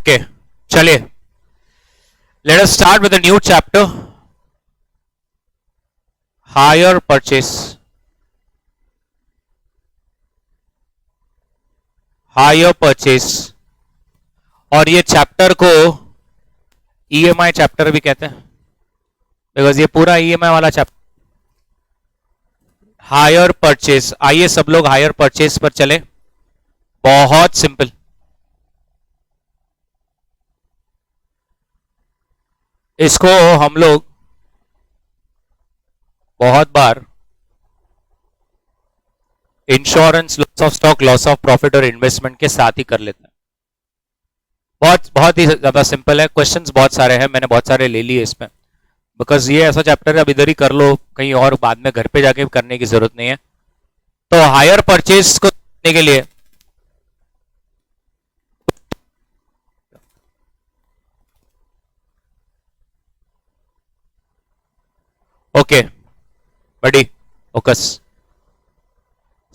Okay चलिए, let us start with a new chapter, hire purchase. Hire purchase, और ये chapter को EMI chapter भी कहते हैं, बिकॉज ये पूरा ईएमआई वाला चैप्टर। हायर परचेस, आइए सब लोग हायर परचेस पर चले। बहुत सिंपल, इसको हम लोग बहुत बार insurance, loss of stock, loss of profit और इन्वेस्टमेंट के साथ ही कर लेते हैं। बहुत ही ज्यादा सिंपल है। क्वेश्चंस बहुत सारे हैं, मैंने बहुत सारे ले लिए इसमें, बिकॉज ये ऐसा चैप्टर है, अब इधर ही कर लो, कहीं और बाद में घर पे जाके करने की जरूरत नहीं है। तो हायर परचेज को करने के लिए ओके बड़ी फोकस।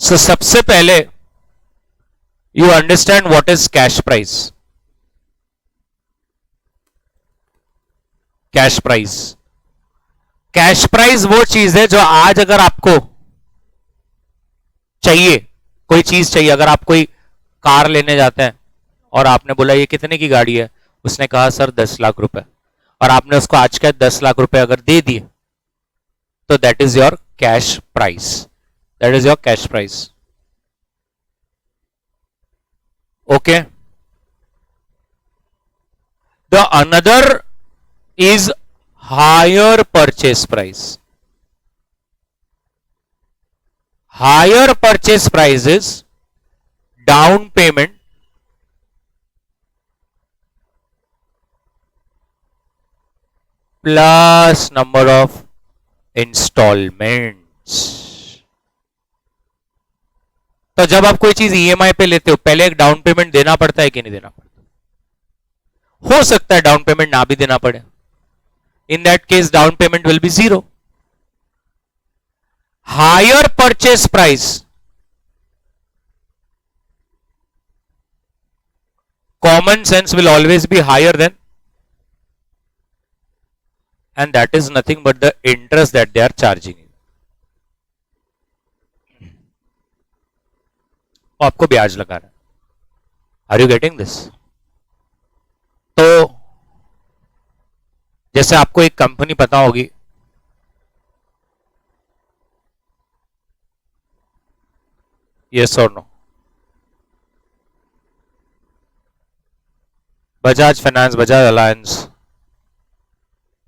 सो सबसे पहले you understand what is cash price. Cash price, cash price वो चीज है जो आज अगर आपको चाहिए, कोई चीज चाहिए, अगर आप कोई कार लेने जाते हैं और आपने बोला ये कितने की गाड़ी है, उसने कहा सर 10 लाख रुपए, और आपने उसको आज के 10 लाख रुपए अगर दे दिए, तो that is your cash price, that is your cash price. Okay, the another is higher purchase price. Higher purchase price is down payment plus number of installments. तो जब आप कोई चीज ईएमआई पे लेते हो, पहले एक डाउन पेमेंट देना पड़ता है कि नहीं देना पड़ता? हो सकता है डाउन पेमेंट ना भी देना पड़े, in that case down payment will be 0. Higher purchase price, common sense will always be higher than, and that is nothing but the interest that they are charging you. आपको ब्याज लगा रहा है। Are you getting this? तो जैसे आपको एक company पता होगी, यस और no, Bajaj finance, Bajaj Allianz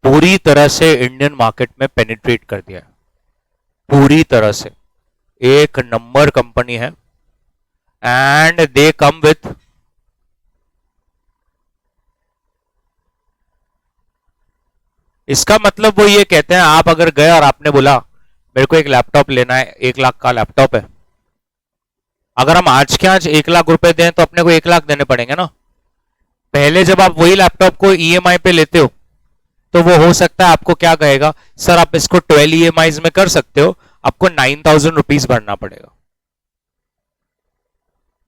पूरी तरह से इंडियन मार्केट में पेनिट्रेट कर दिया है, पूरी तरह से एक नंबर कंपनी है, एंड दे कम विथ इसका मतलब वो ये कहते हैं, आप अगर गए और आपने बोला मेरे को एक लैपटॉप लेना है, 1 लाख का लैपटॉप है, अगर हम आज के आज 1 लाख रुपए दें तो अपने को 1 लाख देने पड़ेंगे ना। पहले जब आप वही लैपटॉप को ईएमआई पे लेते हो तो वो हो सकता है आपको क्या कहेगा, सर आप इसको 12 ईएमआई में कर सकते हो, आपको 9,000 रुपीज भरना पड़ेगा,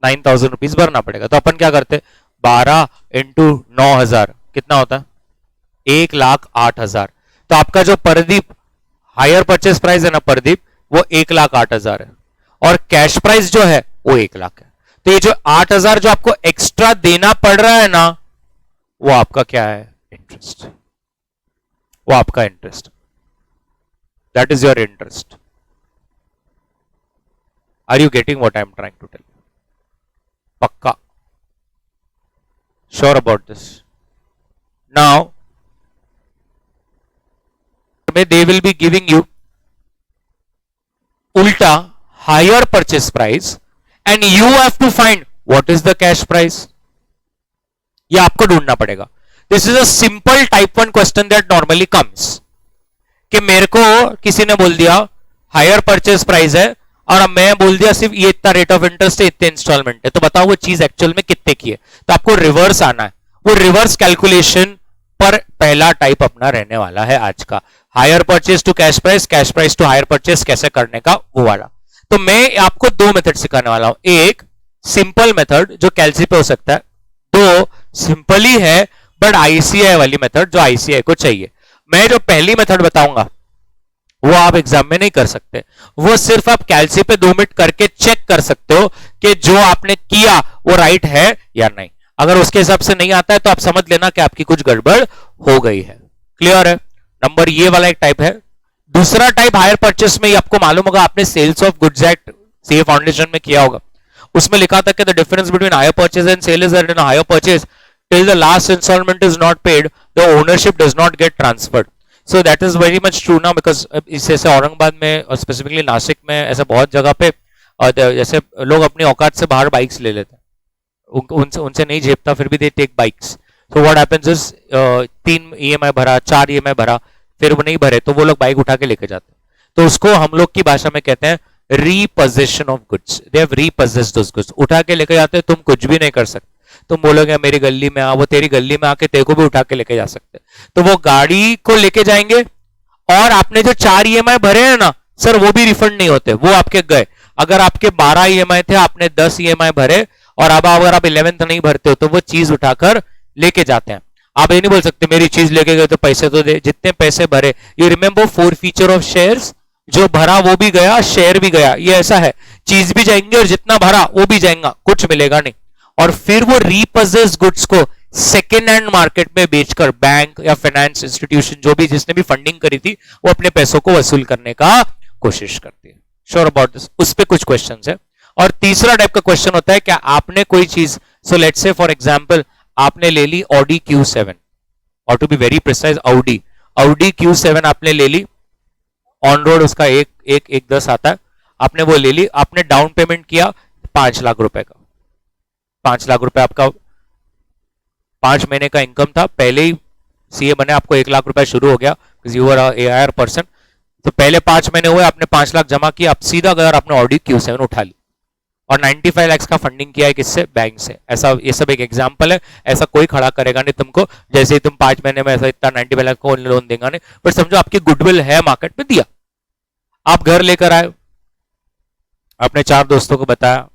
9,000 रुपीज भरना पड़ेगा। तो अपन क्या करते, 12 इंटू 9,000 कितना होता है, 1,08,000। तो आपका जो प्रदीप हायर परचेस प्राइस है ना प्रदीप, वो 1,08,000 है, और कैश प्राइस जो है वो 1 लाख है। तो ये जो 8,000 जो आपको एक्स्ट्रा देना पड़ रहा है ना, वो आपका क्या है, इंटरेस्ट, वो आपका interest, that is your interest. Are you getting what I am trying to tell? पक्का, sure about this? Now they will be giving you ulta higher purchase price and you have to find what is the cash price. ये आपको ढूंढना पड़ेगा। This is a simple type 1 question that normally comes कि मेरे को किसी ने बोल दिया हायर परचेस प्राइस है, और मैं बोल दिया सिर्फ ये इतना रेट ऑफ इंटरेस्ट है, इतने इंस्टॉलमेंट है, तो बताओ वो चीज एक्चुअल में कितने की है। तो आपको रिवर्स आना है, वो रिवर्स कैलकुलेशन पर पहला टाइप अपना रहने वाला है आज का, hire purchase to cash price to hire purchase कैसे करने का, वो वाला। तो मैं आपको 2 मेथड सिखाने वाला हूं, एक सिंपल मेथड जो कैलसी पे हो सकता है, 2 सिंपल ही है, बट आईसीआई वाली मेथड जो आईसीआई को चाहिए। मैं जो पहली मेथड बताऊंगा वो आप एग्जाम में नहीं कर सकते, वो सिर्फ आप कैलसी पे 2 मिनट करके चेक कर सकते हो कि जो आपने किया वो राइट है या नहीं। अगर उसके हिसाब से नहीं आता है तो आप समझ लेना कि आपकी कुछ गड़बड़ हो गई है। क्लियर है? नंबर ये वाला एक टाइप है। दूसरा टाइप हायर परचेस में, आपको मालूम होगा, आपने sales of goods act CA foundation में किया होगा, उसमें लिखा था कि the difference between hire purchase and sale is that in hire purchase till the last instalment is not paid the ownership does not get transferred. So that is very much true ना, because इससे औरंगाबाद में और specifically Nashik में ऐसा बहुत जगह पे जैसे लोग अपनी औकात से बाहर बाइक्स ले लेते हैं, उनसे नहीं झेपता, फिर भी they take bikes. So what happens is 3 EMI भरा, 4 ईएमआई भरा, फिर वो नहीं भरे तो वो लोग बाइक उठा के लेके जाते हैं। तो उसको हम लोग की भाषा में कहते हैं repossession of goods. They have repossessed those goods. उठा के लेके जाते हैं, तुम कुछ भी नहीं कर सकते। तुम बोलोगे मेरी गली में आ, वो तेरी गली में आके तेरे को भी उठा के लेके जा सकते। तो वो गाड़ी को लेके जाएंगे और आपने जो 4 ईएमआई भरे हैं ना सर, वो भी रिफंड नहीं होते, वो आपके गए। अगर आपके 12 ईएमआई थे, आपने 10 ईएमआई भरे और अब अगर आप 11th नहीं भरते हो तो वो चीज उठाकर लेके जाते हैं। आप ये नहीं बोल सकते मेरी चीज लेके गए तो पैसे तो दे। जितने पैसे भरे, you remember 4 feature of shares, जो भरा वो भी गया, शेयर भी गया, ये ऐसा है, चीज भी जाएंगे और जितना भरा वो भी जाएगा, कुछ मिलेगा नहीं। और फिर वो रीपोजेस गुड्स को सेकेंड हैंड मार्केट में बेचकर बैंक या फाइनेंस इंस्टीट्यूशन जो भी जिसने भी फंडिंग करी थी वो अपने पैसों को वसूल करने का कोशिश करती है। Sure about this? उस पे कुछ क्वेश्चंस है। और तीसरा टाइप का क्वेश्चन होता है, क्या आपने कोई चीज, so let's say for example आपने ले ली ऑडी Q7, और to be very precise Audi Q7 आपने ले ली ऑन रोड, उसका एक 10 आता है, आपने वो ले ली, आपने डाउन पेमेंट किया 5 लाख रुपए का। 5 लाख रुपए आपका 5 महीने का इनकम था, पहले ही सीए बने, आपको 1 लाख रुपए शुरू हो गया, यू आर एआईआर पर्सन। तो पहले 5 महीने हुए, आपने 5 लाख जमा किया, आप सीधा गए और आपने ऑडी Q7 उठा ली और 95 लाख का फंडिंग किया है, किससे? बैंक से। ऐसा, ये सब एक एग्जांपल है, ऐसा कोई खड़ा करेगा नहीं तुमको, जैसे ही तुम 5 महीने में ऐसा इतना 95 लाख को लोन देगा नहीं, पर समझो आपकी गुडविल है, मार्केट में दिया, आप घर लेकर आए, आपने 4 दोस्तों को बताया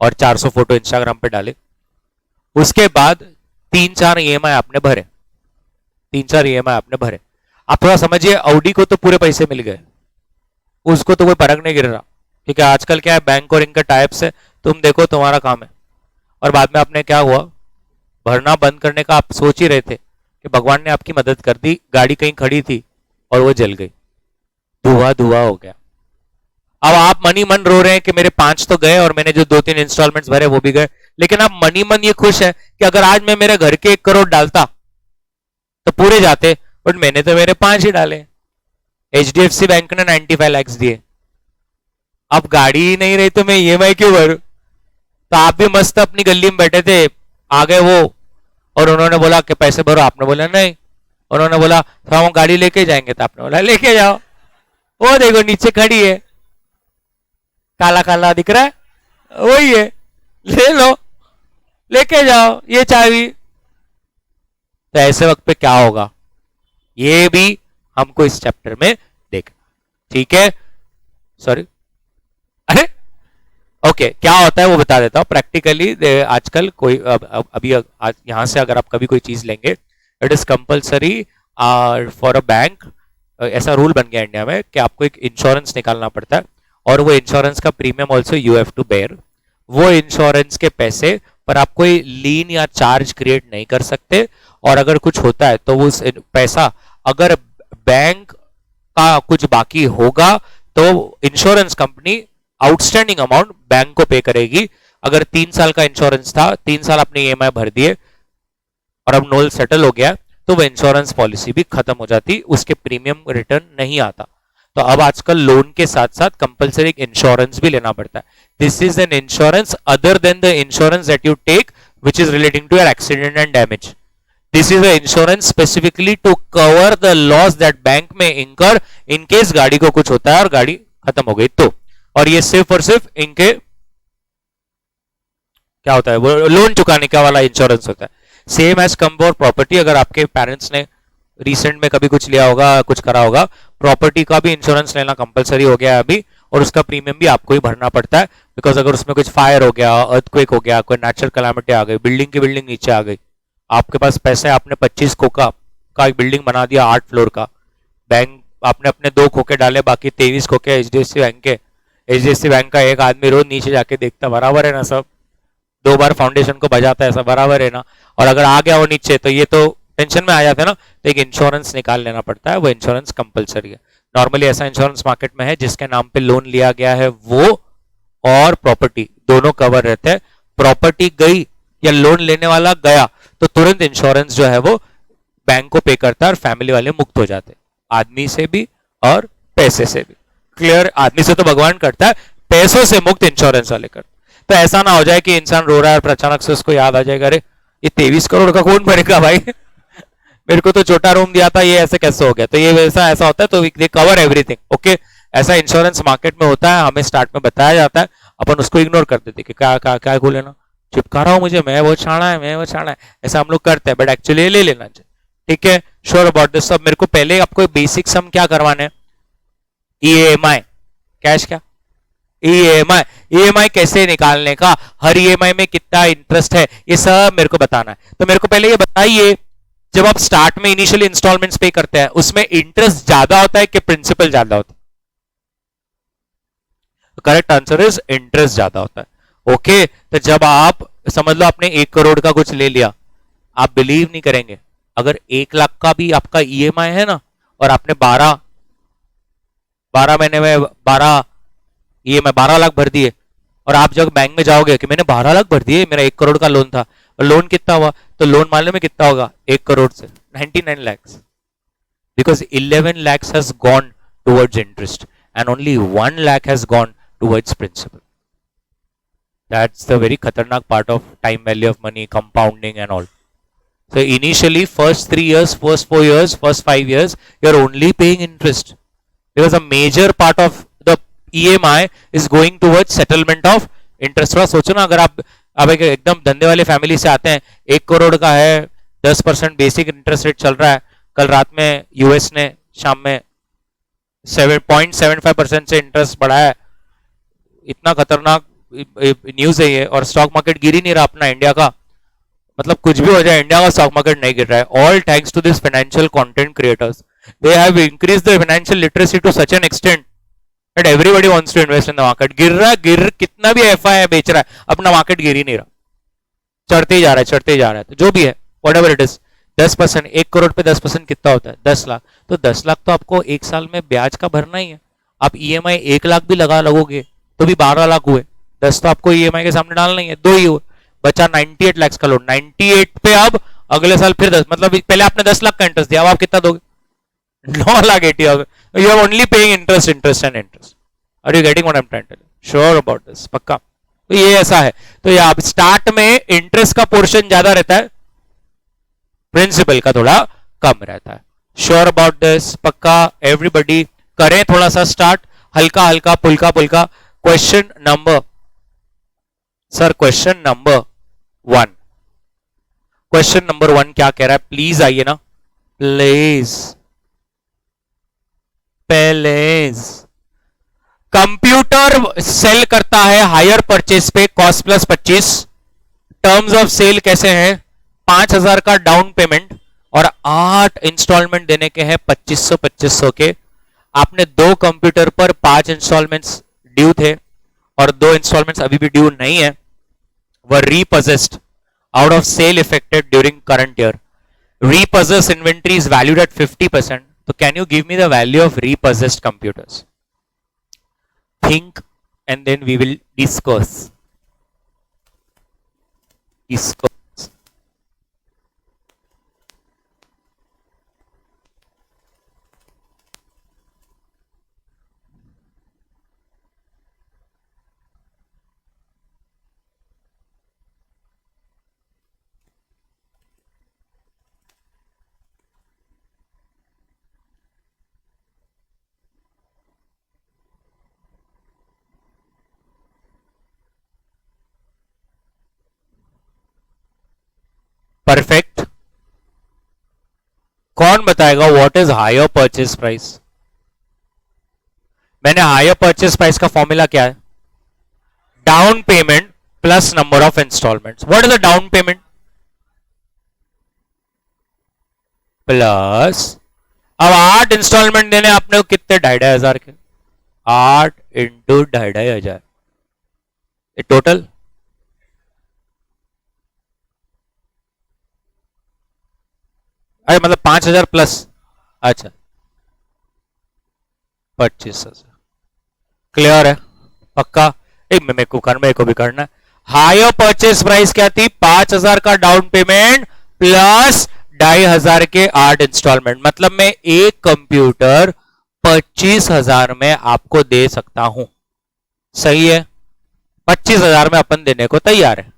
और 400 फोटो इंस्टाग्राम पे डाले, उसके बाद 3-4 ईएमआई आपने भरे, 3-4 ईएमआई आपने भरे। आप थोड़ा समझिए, ऑडी को तो पूरे पैसे मिल गए, उसको तो कोई फर्क नहीं गिर रहा, ठीक है। आजकल क्या है, बैंक और इनका टाइप से तुम देखो, तुम्हारा काम है। और बाद में आपने क्या हुआ, भरना बंद करने का आप सोच ही रहे थे कि भगवान ने आपकी मदद कर दी, गाड़ी कहीं खड़ी थी और वो जल गई, धुआं धुआं हो गया। अब आप मनी मन रो रहे हैं कि मेरे 5 तो गए और मैंने जो 2-3 इंस्टॉलमेंट्स भरे वो भी गए, लेकिन आप मनी मन ये खुश है कि अगर आज मैं मेरे घर के 1 करोड़ डालता तो पूरे जाते, बट मैंने तो मेरे 5 ही डाले। HDFC बैंक ने 95 लाख दिए, अब गाड़ी ही नहीं रही तो मैं ईएमआई क्यों भरूं? तो आप भी मस्त अपनी गली में बैठे थे, आ गए वो और उन्होंने बोला कि पैसे भरो, आपने बोला नहीं, उन्होंने बोला तो हम गाड़ी लेके जाएंगे, तो आपने बोला लेके जाओ, वो देखो नीचे खड़ी है, काला काला दिख रहा है, वही है, ले लो, लेके जाओ ये चाबी। तो ऐसे वक्त पे क्या होगा, ये भी हमको इस चैप्टर में देख, ठीक है। सॉरी, अरे ओके, क्या होता है वो बता देता हूं प्रैक्टिकली। आजकल कोई अभी यहां से अगर आप कभी कोई चीज लेंगे, it is compulsory for a bank, ऐसा रूल बन गया इंडिया में कि आपको एक इंश्योरेंस निकालना पड़ता है, और वो इंश्योरेंस का premium also you have to bear. वो इंश्योरेंस के पैसे पर आप कोई लीन या चार्ज क्रिएट नहीं कर सकते, और अगर कुछ होता है तो वो पैसा, अगर बैंक का कुछ बाकी होगा तो insurance company outstanding amount bank को पे करेगी। अगर 3 साल का इंश्योरेंस था, 3 साल अपने ईएमआई भर दिए और अब नोल सेटल हो गया, तो वो इंश्योरेंस पॉलिसी भी खत्म हो जाती, उसके प्रीमियम रिटर्न नहीं आता। तो अब आजकल लोन के साथ साथ कंपलसरी इंश्योरेंस भी लेना पड़ता है। This is an insurance other than the insurance that you take which is relating to your accident and damage. This is a insurance specifically to cover the loss that bank में incur in case गाड़ी को कुछ होता है और गाड़ी खत्म हो गई तो। और ये सिर्फ और सिर्फ इनके क्या होता है, वो लोन चुकाने का वाला इंश्योरेंस होता है। Same as come for property, अगर आपके पेरेंट्स ने रिसेंट में कभी कुछ लिया होगा, कुछ करा होगा, प्रॉपर्टी का भी इंश्योरेंस लेना कंपलसरी हो गया है अभी, और उसका प्रीमियम भी आपको ही भरना पड़ता है। बिकॉज अगर उसमें कुछ फायर हो गया, अर्थक्वेक हो गया, कोई नेचुरल कैलामिटी आ गई, बिल्डिंग की बिल्डिंग नीचे आ गई, आपके पास पैसे, आपने 25 खोखा का एक बिल्डिंग बना दिया 8 फ्लोर का, बैंक आपने अपने 2 खोखे डाले, बाकी 23 खोखे एचडीएफसी बैंक के। एचडीएफसी बैंक का एक आदमी रोज नीचे जाके देखता, बराबर है ना सब, 2 बार फाउंडेशन को बजाता है, सब बराबर है ना, और अगर आ गया वो नीचे तो ये तो टेंशन में आ जाता है ना, तो एक इंश्योरेंस निकाल लेना पड़ता है, वो इंश्योरेंस कंपलसरी है। नॉर्मली ऐसा इंश्योरेंस मार्केट में है जिसके नाम पे लोन लिया गया है वो और प्रॉपर्टी दोनों कवर रहते हैं। प्रॉपर्टी गई या लोन लेने वाला गया तो तुरंत इंश्योरेंस जो है वो बैंक को पे करता है और फैमिली वाले मुक्त हो जाते हैं, आदमी से भी और पैसे से भी। क्लियर? आदमी से तो भगवान करता है, पैसों से मुक्त इंश्योरेंस वाले करते। तो ऐसा ना हो जाए कि इंसान रो रहा है और अचानक से उसको याद आ जाएगा, अरे ये 23 करोड़ का कौन भरेगा भाई मेरे को तो छोटा रूम दिया था, ये ऐसे कैसे हो गया। तो ये वैसा ऐसा होता है, तो दे कवर एवरीथिंग। ओके, ऐसा इंश्योरेंस मार्केट में होता है, हमें स्टार्ट में बताया जाता है, अपन उसको इग्नोर कर देते कि क्या क्या क्या को लेना, चिपका रहा हूं मुझे, मैं वो छाना है, मैं वो छाना है, ऐसा हम लोग करते हैं, बट एक्चुअली ले लेना चाहिए। ठीक है, श्योर अबाउट दिस। सब मेरे को पहले आपको बेसिक सम क्या करवाना है, ईएमआई, कैश क्या, ईएमआई, ईएमआई कैसे निकालने का, हर ईएमआई में कितना इंटरेस्ट है, ये सब मेरे को बताना है। तो मेरे को पहले ये बताइए, जब आप स्टार्ट में इनिशियल इंस्टॉलमेंट्स पे करते हैं उसमें इंटरेस्ट ज्यादा होता है कि प्रिंसिपल ज्यादा होता है? करेक्ट आंसर इज इंटरेस्ट ज्यादा होता है। ओके, तो जब आप समझ लो आपने 1 करोड़ का कुछ ले लिया, आप बिलीव नहीं करेंगे, अगर 1 लाख का भी आपका ईएमआई है ना, और आपने 12 महीने में 12 ईएमआई 12 लाख भर दिए, और आप जब बैंक में जाओगे कि मैंने 12 लाख भर दिए, मेरा 1 करोड़ का लोन था, और लोन कितना हुआ, तो लोन मालूम में कितना होगा, 1 करोड़ से 99 lakhs, because 11 lakhs has gone towards interest and only 1 lakh has gone towards principal. That's the very khatarnak part of time value of money, compounding and all. So initially first 3 years, first 4 years, first 5 years, you're only paying interest, because a major part of the EMI is going towards settlement of interest. थोड़ा सोचो ना, अगर आप एक एकदम धंधे वाले family से आते हैं, 1 करोड़ का है, 10% बेसिक इंटरेस्ट रेट चल रहा है, कल रात में यूएस ने शाम में 7.75% से इंटरेस्ट बढ़ाया है, इतना खतरनाक न्यूज है ये, और स्टॉक मार्केट गिर ही नहीं रहा अपना इंडिया का, मतलब कुछ भी हो जाए इंडिया का स्टॉक मार्केट नहीं गिर रहा है, all thanks to this financial content creators, they have increased the financial literacy to such an extent that everybody wants to invest in the market. गिर रहा है, कितना भी एफआई बेच रहा है, अपना मार्केट गिर ही नहीं रहा, चढ़ते ही जा रहा है, चढ़ते ही जा रहा है। तो जो भी है whatever it is, 10%, 1 करोड़ पे 10% कितना होता है, 10 लाख, तो 10 लाख तो आपको 1 साल में ब्याज का भरना ही है। आप ईएमआई 1 लाख भी लगोगे तो भी 12 लाख हुए, 10 तो आपको ईएमआई के सामने डालना ही है, 2 ही हुए, बचा 98 लाख का लोन। 98 पे अब अगले साल फिर 10, मतलब पहले आपने 10 लाख का इंटरेस्ट दिया, अब आप कितना दोगे, 9 लाख 80 हो गए। You are only paying interest and interest. Are you getting what I'm trying to tell you? Sure about this? पक्का? तो ये ऐसा है। तो यहाँ स्टार्ट में इंटरेस्ट का पोर्शन ज्यादा रहता है, प्रिंसिपल का थोड़ा कम रहता है। Sure about this? पक्का? एवरीबडी करें थोड़ा सा स्टार्ट, हल्का हल्का, पुल्का पुल्का। Question number, sir question number 1, question number 1 क्या कह रहा है, प्लीज आइए ना, प्लीज प्लीज। कंप्यूटर सेल करता है हायर परचेस पे cost plus 25, terms of sale कैसे हैं, 5,000 का डाउन पेमेंट और 8 इंस्टॉलमेंट देने के हैं 2500 के। आपने 2 कंप्यूटर पर 5 इंस्टॉलमेंट्स ड्यू थे और 2 इंस्टॉलमेंट्स अभी भी ड्यू नहीं है, were repossessed out of sale effected during current year. Repossessed inventory is valued at 50%. So can you give me the value of repossessed computers? Think and then we will discuss. Perfect. कौन बताएगा what is hire purchase price? मैंने hire purchase price का formula क्या है, down payment plus number of instalments. What is the down payment? Plus, अब 8 instalment देने आपने को कितने, 2,500 के, 8 इंटू 2,500, ये टोटल, अरे मतलब 5,000 प्लस, अच्छा 25,000, क्लियर है, पक्का, एक मेरे को भी करना है। हायर परचेस प्राइस क्या थी, 5,000 का डाउन पेमेंट प्लस 2,500 के 8 इंस्टॉलमेंट, मतलब मैं एक कंप्यूटर 25,000 में आपको दे सकता हूं, सही है, 25,000 में अपन देने को तैयार है।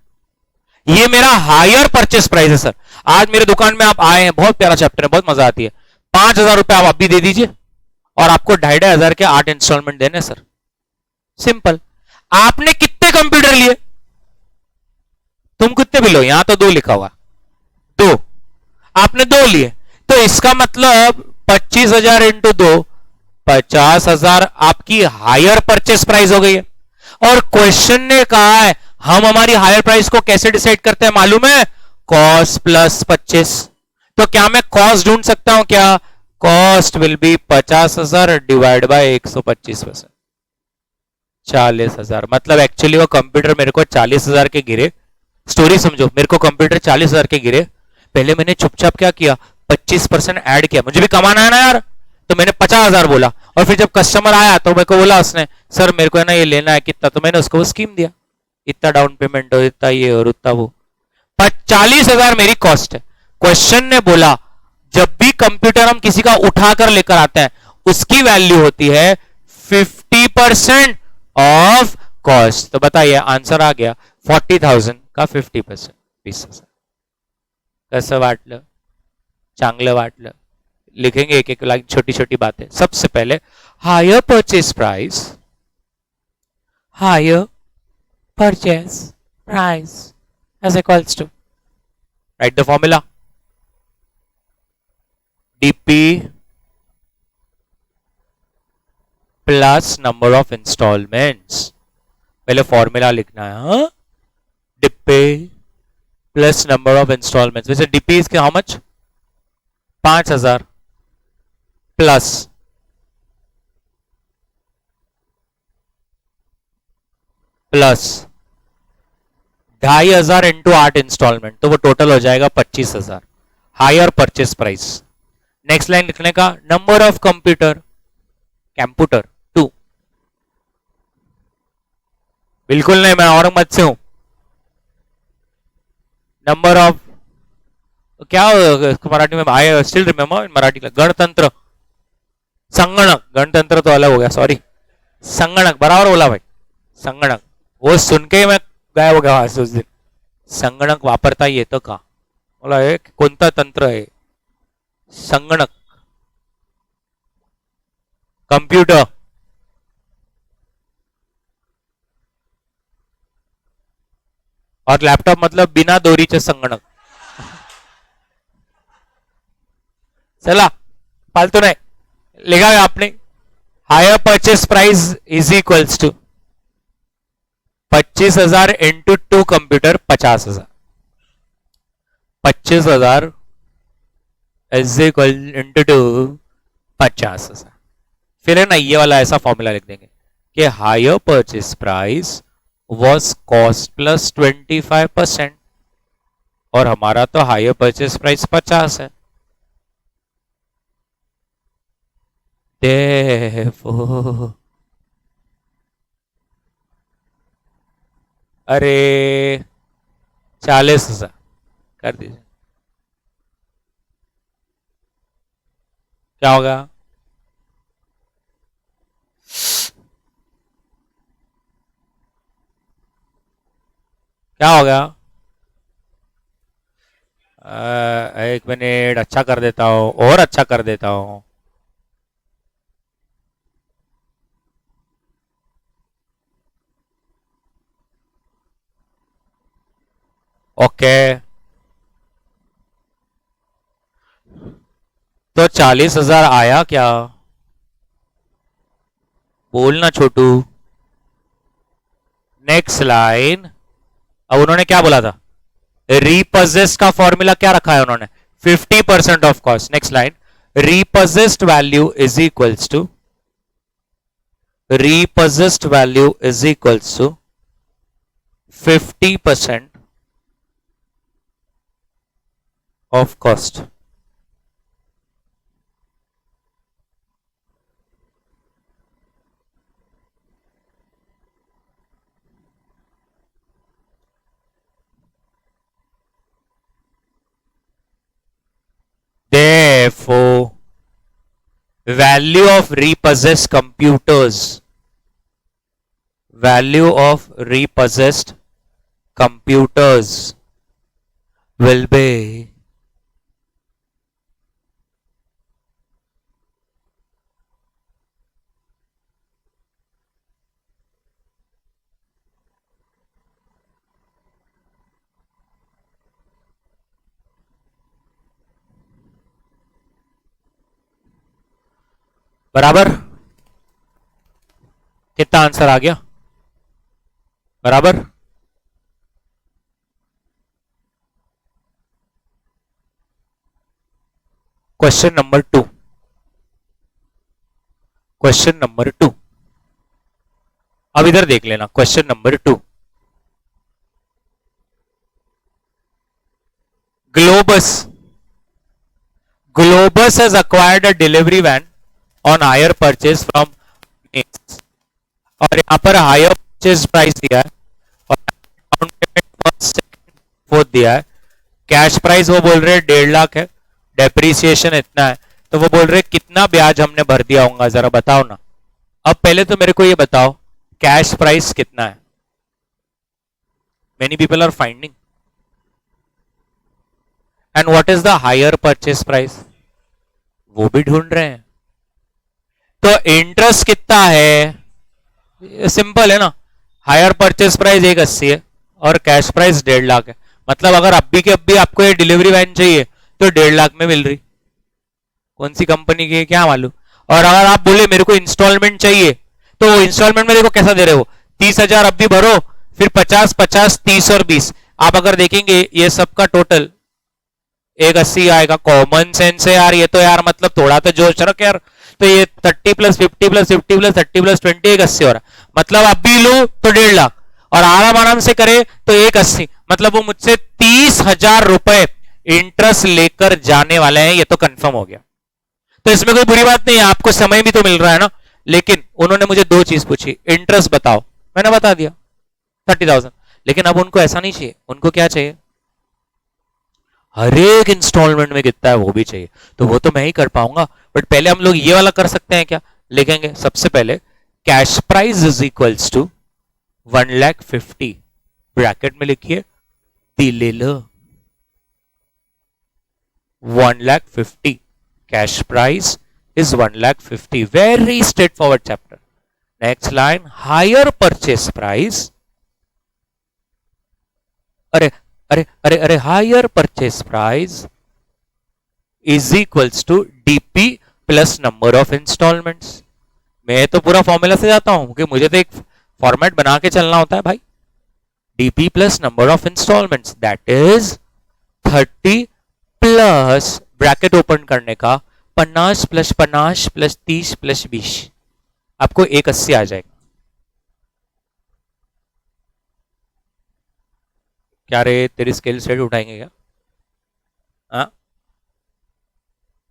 ये मेरा हायर परचेस प्राइस है सर। आज मेरे दुकान में आप आए हैं, बहुत प्यारा चैप्टर है, बहुत मजा आती है, 5,000 रुपए आप अभी दे दीजिए और आपको 2,500 के 8 इंस्टॉलमेंट देने सर, सिंपल। आपने कितने कंप्यूटर लिए, तुम कितने भी लो, यहां तो 2 लिखा हुआ, 2, आपने 2 लिए, तो इसका मतलब 25,000 इंटू 2, 50,000 आपकी हायर परचेस प्राइस हो गई है। और क्वेश्चन ने कहा है हम हमारी हायर प्राइस को कैसे डिसाइड करते हैं मालूम है, कॉस्ट प्लस 25, तो क्या मैं कॉस्ट ढूंढ सकता हूं क्या, cost will be 50,000 divide by 125%, 40,000, मतलब एक्चुअली वो कंप्यूटर मेरे को 40,000 के गिरे, स्टोरी समझो, मेरे को कंप्यूटर 40,000 के गिरे, पहले मैंने चुपचाप क्या किया, 25% ऐड किया, मुझे भी कमाना है ना यार, तो मैंने 50,000 बोला, और फिर जब कस्टमर आया तो मेरे को बोला उसने, सर मेरे को है ना ये लेना है कितना, तो मैंने उसको वो स्कीम दिया, इतना डाउन पेमेंट हो, इतना ये और उतना वो, 40,000 मेरी कॉस्ट है। क्वेश्चन ने बोला जब भी कंप्यूटर हम किसी का उठाकर लेकर आते हैं उसकी वैल्यू होती है 50% ऑफ कॉस्ट, तो बताइए आंसर आ गया 40,000 का 50%, 20,000। कसं वाटलं, चांगलं वाटलं, लिखेंगे एक एक लाइन, छोटी छोटी बातें। सबसे पहले higher purchase price, higher purchase price as equals to, write the formula, DP plus number of installments, पहले फॉर्मूला लिखना है, हाँ, DP plus number of installments, वैसे DP is how much, 5,000 plus plus 2,500 into 8 instalment, तो वो total हो जाएगा 25,000, hire purchase price. Next line लिखने का, नंबर ऑफ कंप्यूटर, कंप्यूटर 2, बिल्कुल नहीं, मैं औरंगाबाद से हूं, नंबर ऑफ क्या मराठी में आई स्टिल रिमेम्बर, मराठी का गणतंत्र, संगणक, गणतंत्र तो अलग हो गया, सॉरी, संगणक बराबर बोला भाई, संगणक, वो सुन के ही मैं गायब हो गया आज उस दिन, संगणक वापरता येतं का, बोला हे कोणतं तंत्र आहे, संगणक, कंप्यूटर, और लैपटॉप मतलब बिना दोरीचे संगणक, चला फालतू नहीं, लिखा है आपने, hire purchase price is equals to 25,000 into 2 computer 50,000, 25,000 is equal into 2 50,000। फिर है ना ये वाला ऐसा फॉर्मूला लिख देंगे कि higher purchase price was cost plus 25%, और हमारा तो हायर परचेस प्राइस 50 है, Therefore, अरे 40,000 कर दीजिए, क्या होगा, क्या होगा, एक मिनट, अच्छा कर देता हूं, और अच्छा कर देता हूं, ओके, तो 40,000 आया क्या, बोलना छोटू, नेक्स्ट लाइन। अब उन्होंने क्या बोला था, रीपोजेस का फॉर्मूला क्या रखा है उन्होंने, 50% of cost. Next line, repossessed value is equals to 50% of cost. Therefore, value of repossessed computers will be बराबर। कितना आंसर आ गया? बराबर। क्वेश्चन नंबर टू, अब इधर देख लेना। Question number 2, Globus has acquired a delivery van on hire purchase from Names, और यहां पर हायर परचेज प्राइस दिया है और down payment first second fourth दिया है। कैश प्राइस वो बोल रहे हैं 1.5 लाख है, डेप्रीसिएशन इतना है, तो वो बोल रहे कितना ब्याज हमने भर दिया होगा, जरा बताओ ना। अब पहले तो मेरे को ये बताओ कैश प्राइस कितना है। Many people are finding, and what is the hire purchase price, वो भी ढूंढ रहे हैं। तो इंटरेस्ट कितना है, सिंपल है ना, हायर परचेज प्राइस 180 है और कैश प्राइस 1.5 लाख है। मतलब अगर अभी के अभी आपको ये डिलीवरी वैन चाहिए तो 1.5 लाख में मिल रही, कौन सी कंपनी की है क्या मालूम। और अगर आप बोले मेरे को इंस्टॉलमेंट चाहिए, तो इंस्टॉलमेंट में देखो कैसा दे रहे हो, 30,000 अभी भरो, फिर 50, 50, 30 और 20। आप अगर देखेंगे ये सबका टोटल 180 आएगा। कॉमन सेंस है यार, ये तो यार मतलब थोड़ा तो जोश रख यार। तो ये 30 प्लस 50 प्लस 50 प्लस 30 प्लस 20 180 हो रहा, मतलब अब भी लो तो 1.5 लाख, और आराम आराम से करे तो 180, मतलब वो मुझसे 30,000 रुपए इंटरेस्ट लेकर जाने वाले हैं, ये तो कंफर्म हो गया। तो इसमें कोई बुरी बात नहीं है, आपको समय भी तो मिल रहा है ना। लेकिन उन्होंने मुझे 2 चीज पूछी, इंटरेस्ट बताओ, मैंने बता दिया 30,000। लेकिन अब उनको ऐसा नहीं चाहिए, उनको क्या चाहिए, हर एक इंस्टॉलमेंट में कितना है वो भी चाहिए। तो वो तो मैं ही कर पाऊंगा, बट पहले हम लोग ये वाला कर सकते हैं क्या, लिखेंगे सबसे पहले cash price is equals to 1,50,000, bracket में लिखिए ले लो 1,50,000, cash price is 1,50,000, very straightforward chapter. Next line, hire purchase price, अरे अरे अरे अरे hire purchase price is equals to DP plus number of instalments. मैं तो पूरा फॉर्मूला से जाता हूं कि मुझे तो एक फॉर्मेट बना के चलना होता है भाई। DP plus number of instalments that is 30 plus bracket open करने का 50 प्लस 50 प्लस 30 प्लस 20, आपको 180 आ जाएगा। क्या रे तेरी स्केल सेट उठाएंगे क्या? हाँ,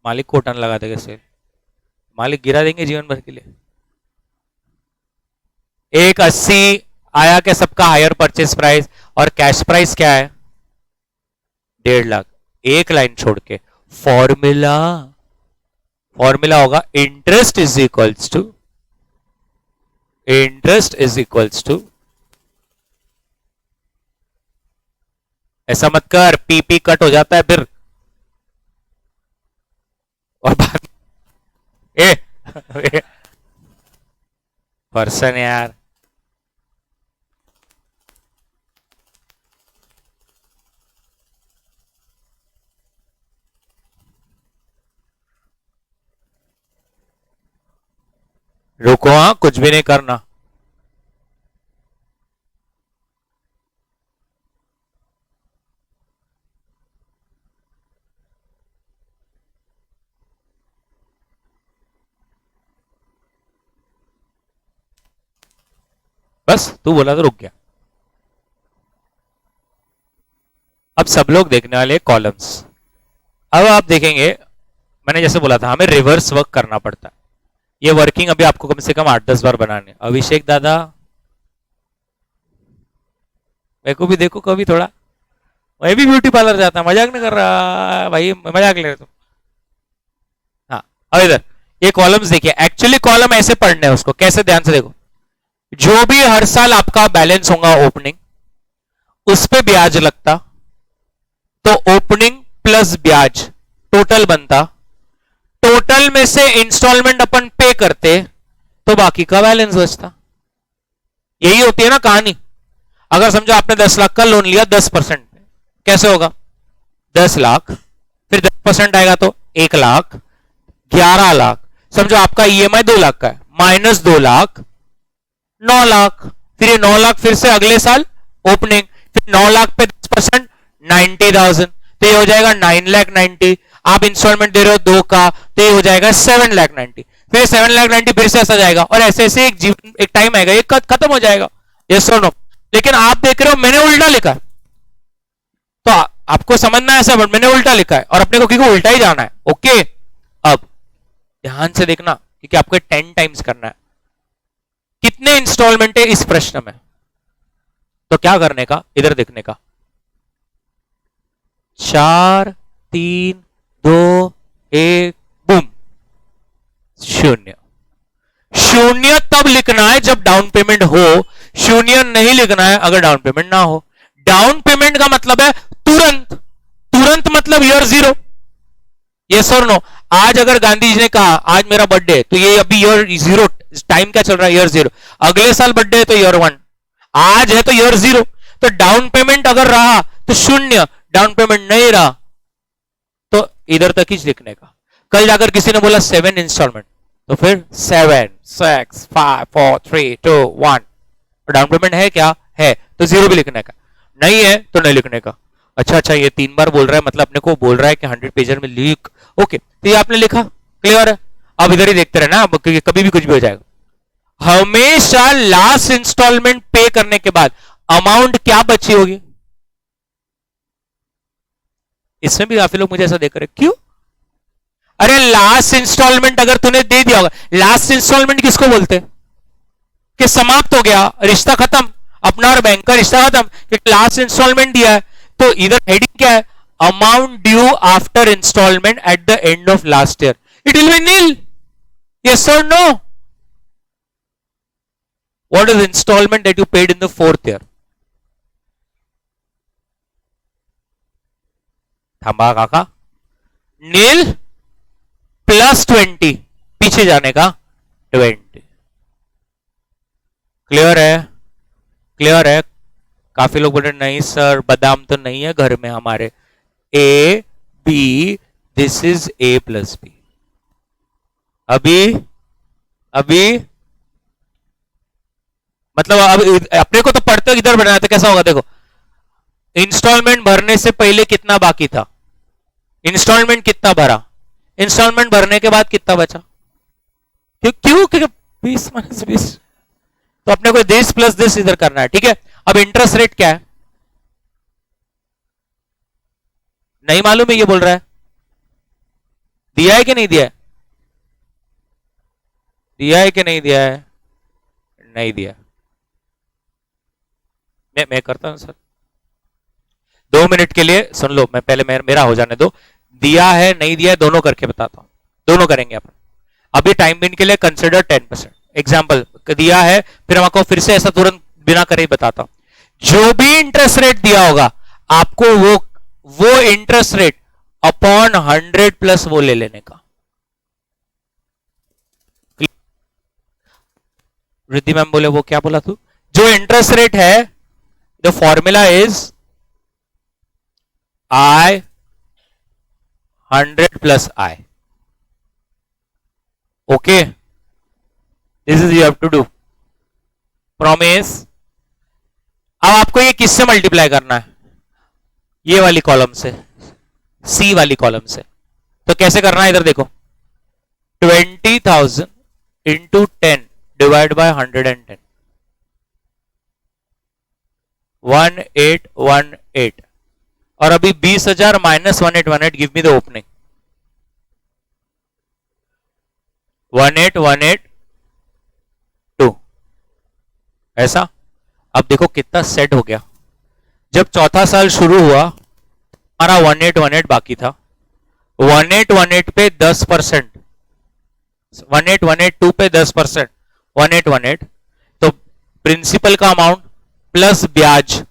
मालिक को टन लगा देगा सेल, मालिक गिरा देंगे जीवन भर के लिए। 180 आया क्या सबका हायर परचेस प्राइस, और कैश प्राइस क्या है 1.5 लाख। एक लाइन छोड़ के फॉर्मूला होगा इंटरेस्ट इज इक्वल्स टू, ऐसा मत कर पीपी कट हो जाता है फिर, और बाद ए पर्सन यार, रुको, हाँ कुछ भी नहीं करना। बस तू बोला तो रुक गया। अब सब लोग देखने वाले कॉलम्स। अब आप देखेंगे, मैंने जैसे बोला था हमें रिवर्स वर्क करना पड़ता है। ये वर्किंग अभी आपको कम से कम 8-10 बार बनाने। अभिषेक दादा मेरे को भी देखो कभी थोड़ा, मैं भी ब्यूटी पार्लर जाता, मजाक नहीं कर रहा भाई, मजाक ले रहे तुम। हाँ अब इधर ये कॉलम्स देखिए, एक्चुअली कॉलम ऐसे पढ़ने हैं उसको, कैसे ध्यान से देखो। जो भी हर साल आपका बैलेंस होगा ओपनिंग, उस पे ब्याज लगता, तो ओपनिंग प्लस ब्याज टोटल बनता। टोटल में से इंस्टॉलमेंट अपन पे करते तो बाकी का बैलेंस बचता। यही होती है ना कहानी। अगर समझो आपने 10 लाख का लोन लिया 10%, कैसे होगा? 10 लाख, फिर 10% आएगा तो 1 लाख, 11 लाख। समझो आपका ईएमआई 2 लाख का है, माइनस 2 लाख, 9 लाख। फिर ये 9 लाख फिर से अगले साल ओपनिंग, फिर 9 लाख पे 10%, 90,000, तो ये हो जाएगा 9,90,000। आप इंस्टॉलमेंट दे रहे हो 2 का, तो ये हो जाएगा 7,90,000। फिर 7,90,000 फिर से ऐसा जाएगा, और ऐसे ऐसे एक टाइम आएगा ये खत्म हो जाएगा। यस और नो? लेकिन आप देख रहे हो मैंने उल्टा लिखा, तो आपको समझना है ऐसा, बट मैंने उल्टा लिखा है और अपने को क्योंकि उल्टा ही जाना है। ओके, अब ध्यान से देखना क्योंकि आपको 10 टाइम्स करना है। कितने इंस्टॉलमेंट है इस प्रश्न में? तो क्या करने का, इधर देखने का। 4, 3, 2, 1, बूम, 0। 0 तब लिखना है जब डाउन पेमेंट हो, 0 नहीं लिखना है अगर डाउन पेमेंट ना हो। डाउन पेमेंट का मतलब है तुरंत, तुरंत मतलब ईयर 0। यस और नो? आज अगर गांधी जी ने कहा आज मेरा बर्थडे, तो ये अभी ईयर 0, टाइम क्या चल रहा है? ईयर 0। अगले साल बर्थडे है तो ईयर 1, आज है तो ईयर 0। तो डाउन पेमेंट अगर रहा तो 0, डाउन पेमेंट नहीं रहा तो इधर तक ही लिखने का। कल जाकर किसी ने बोला 7 इंस्टॉलमेंट, तो फिर 7, 6, 5, 4, 3, 2, 1। डाउन पेमेंट है क्या? है, तो 0 भी लिखने का, नहीं है तो नहीं लिखने का। अच्छा, ये 3 बार बोल रहा है, मतलब अपने को बोल रहा है कि 100 पेजर में लिख। ओके, तो ये आपने लिखा, क्लियर है? अब इधर ही देखते रहना, क्योंकि कभी भी कुछ भी हो जाएगा। हमेशा लास्ट इंस्टॉलमेंट पे करने के बाद अमाउंट क्या बची होगी? इसमें भी काफी लोग मुझे ऐसा देख रहे, क्यों? अरे लास्ट इंस्टॉलमेंट अगर तूने दे दिया होगा, लास्ट इंस्टॉलमेंट किसको बोलते हैं? कि समाप्त हो गया, रिश्ता खत्म, अपना और बैंक का रिश्ता खत्म, कि लास्ट इंस्टॉलमेंट दिया है। तो इधर हेडिंग क्या है? Amount due after instalment at the end of last year, it will be nil. Yes और no? What is instalment that you paid in the 4th year? थांबा काका, नील प्लस 20, पीछे जाने का 20। क्लियर है? क्लियर है? काफी लोग बोल रहे नहीं सर बादाम तो नहीं है घर में हमारे। A B, this is A plus B. अभी मतलब अब अपने को तो पढ़ते इधर बनाया तो कैसा होगा? देखो, इंस्टॉलमेंट भरने से पहले कितना बाकी था, इंस्टॉलमेंट कितना भरा, इंस्टॉलमेंट भरने के बाद कितना बचा। क्यों? 20 माइनस 20, तो अपने को दिस प्लस दिस इधर करना है। ठीक है, अब इंटरेस्ट रेट क्या है? नहीं मालूम है, ये बोल रहा है। दिया है कि नहीं दिया है? दिया है कि नहीं दिया है? नहीं दिया। मैं करता हूं सर, 2 मिनट के लिए सुन लो, मैं पहले मेरा हो जाने दो। दिया है नहीं दिया है दोनों करके बताता हूं, दोनों करेंगे अपन। अभी टाइम बिन के लिए कंसिडर 10%। एग्जाम्पल दिया है, फिर हम आपको फिर से ऐसा तुरंत बिना करे ही बताता हूं। जो भी इंटरेस्ट रेट दिया होगा आपको वो इंटरेस्ट रेट अपॉन 100 प्लस वो ले लेने का। रिद्धि मैम बोले वो क्या बोला तू? जो इंटरेस्ट रेट है, the formula is I 100 plus I. Okay, this is you have to do. Promise. अब आपको ये किससे मल्टीप्लाई करना है? ये वाली कॉलम से, सी वाली कॉलम से। तो कैसे करना है इधर देखो, 20,000 इंटू 10 डिवाइड बाय 110। 1818 और अभी 20,000 minus 1818 give me the opening 18182 ऐसा। अब देखो कितना सेट हो गया। जब चौथा साल शुरू हुआ हमारा 1818 बाकी था, 1818 पे 10%, 18182 पे 10%, 1818 तो प्रिंसिपल का अमाउंट प्लस ब्याज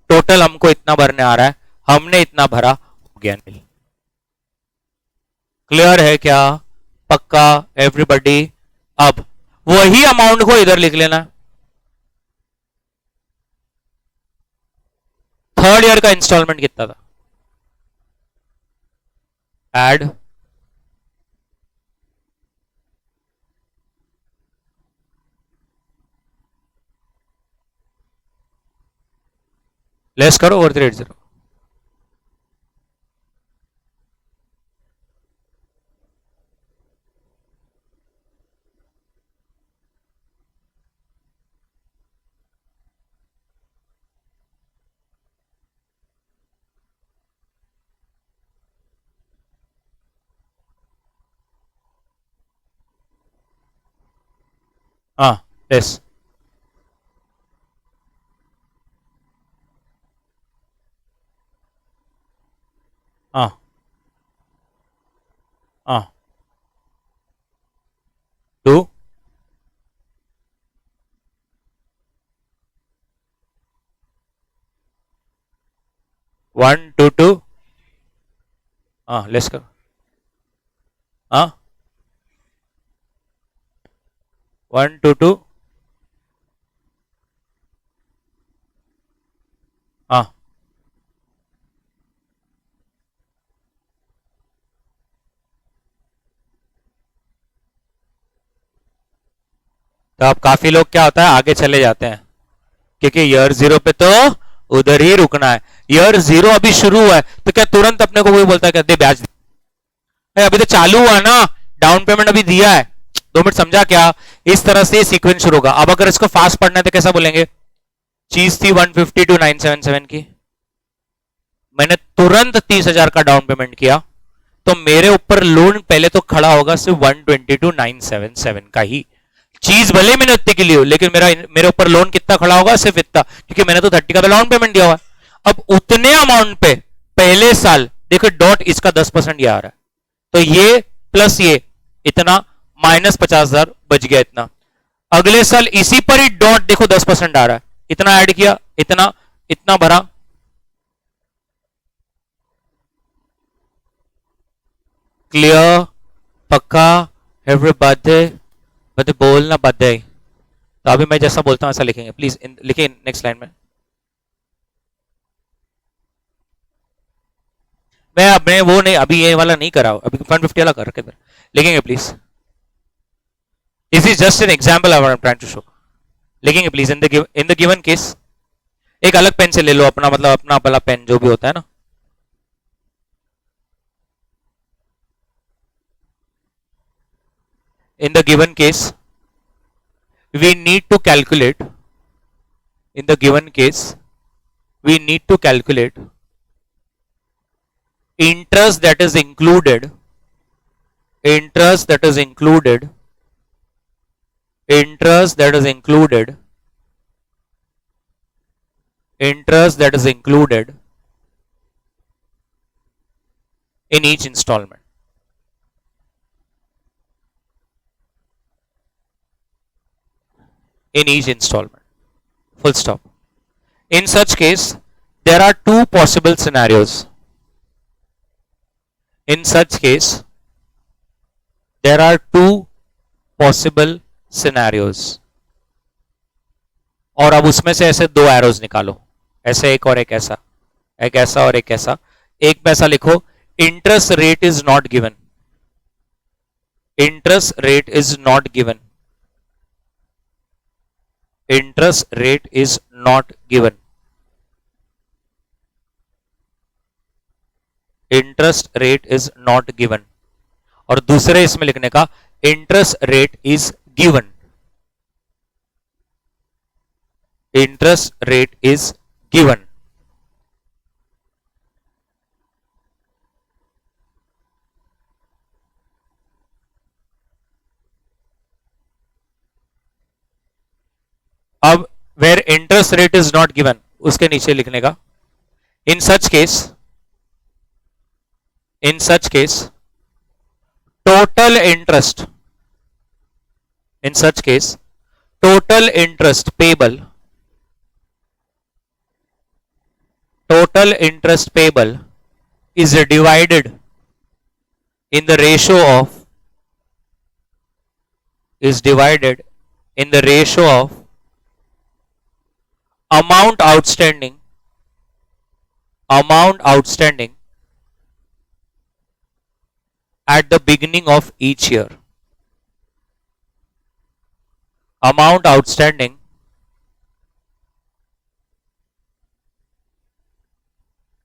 टोटल हमको इतना भरने आ रहा है, हमने इतना भरा, हो गया नहीं। क्लियर है क्या? पक्का एवरीबॉडी? अब वही अमाउंट को इधर लिख लेना। थर्ड ईयर का इंस्टॉलमेंट कितना था? ऐड लेस करो ओवर 380। हाँ लेस हाँ हाँ 2 1 2 2 हाँ लेस करो हाँ 1 2 2 हाँ तो अब काफी लोग क्या होता है आगे चले जाते हैं, क्योंकि ईयर 0 पे तो उधर ही रुकना है। ईयर 0 अभी शुरू हुआ है तो क्या तुरंत अपने को कोई बोलता है कहते ब्याज अभी तो चालू हुआ ना, डाउन पेमेंट अभी दिया है। 2 मिनट समझा क्या? इस तरह से सीक्वेंस शुरू होगा। अब अगर इसको फास्ट पढ़ना है तो कैसा बोलेंगे? चीज थी 152,977 की, मैंने तुरंत 30,000 का डाउन पेमेंट किया, तो मेरे ऊपर लोन पहले तो खड़ा होगा सिर्फ 122,977 का ही। चीज भले मैंने उतने की ली हो, लेकिन मेरे ऊपर लोन कितना खड़ा होगा? सिर्फ इतना, क्योंकि मैंने तो 30 का डाउन पेमेंट दिया हुआ है। अब उतने अमाउंट पे पहले साल देखो डॉट इसका 10% ये आ रहा है, तो ये प्लस ये इतना माइनस 50,000 बच गया इतना। अगले साल इसी पर ही डॉट देखो 10% आ रहा है, इतना ऐड किया, इतना इतना भरा। क्लियर? पक्का एवरीबॉडी? बट बोलना बदे, तो अभी मैं जैसा बोलता हूं ऐसा लिखेंगे प्लीज। लिखिए नेक्स्ट लाइन में। मैं अब मैं वो नहीं, अभी ये वाला नहीं करा, अभी 150 वाला कर के लिखेंगे please. This is just an example I am trying to show. लिखेंगे please in the given case. एक अलग पेन से ले लो अपना, मतलब अपना वाला पेन जो भी होता है ना। In the given case, we need to calculate. In the given case, we need to calculate interest that is included. Interest that is included. Interest that is included. Interest that is included in each installment. In each installment. Full stop. In such case, there are two possible scenarios. In such case, there are two possible scenarios. और अब उसमें से ऐसे 2 arrows निकालो, ऐसे एक और एक ऐसा, एक ऐसा और एक ऐसा। एक पैसा लिखो, interest rate is not given. Interest rate is not given. Interest rate is not given. Interest rate is not given. और दूसरे इसमें लिखने का interest rate is given. Interest rate is given. अब where interest rate is not given, उसके नीचे लिखने का in such case total interest payable is divided in the ratio of amount outstanding at the beginning of each year. Amount outstanding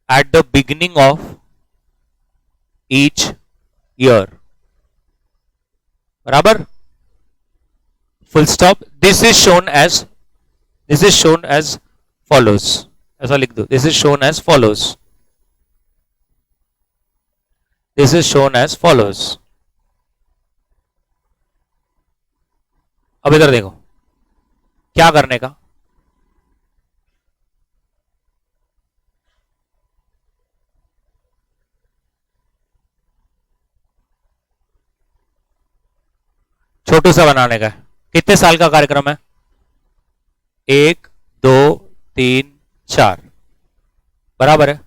at the beginning of each year. बराबर? Full stop. This is shown as follows. ऐसा लिख दो. This is shown as follows. अब इधर देखो क्या करने का. छोटू सा बनाने का है. कितने साल का कार्यक्रम है? 1 2 3 4. बराबर है.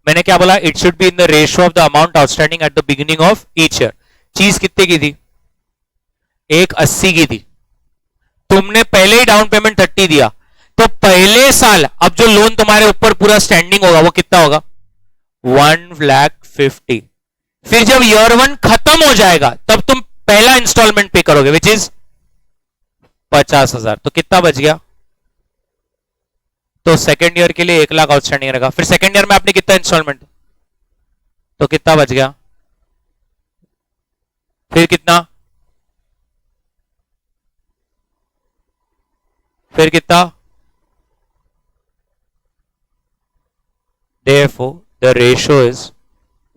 मैंने क्या बोला? It should be in the ratio of the amount outstanding at the beginning of each year. चीज कितने की थी? 180 की थी. तुमने पहले ही डाउन पेमेंट 30 दिया, तो पहले साल अब जो लोन तुम्हारे ऊपर पूरा स्टैंडिंग होगा वो कितना होगा? 1,50,000. फिर जब ईयर 1 खत्म हो जाएगा तब तुम पहला इंस्टॉलमेंट पे करोगे विच इज 50,000. तो कितना बच गया? तो सेकेंड ईयर के लिए 1 लाख आउटस्टैंडिंग रहेगा. फिर सेकेंड ईयर में आपने कितना इंस्टॉलमेंट, तो कितना बच गया? फिर कितना? Therefore the ratio is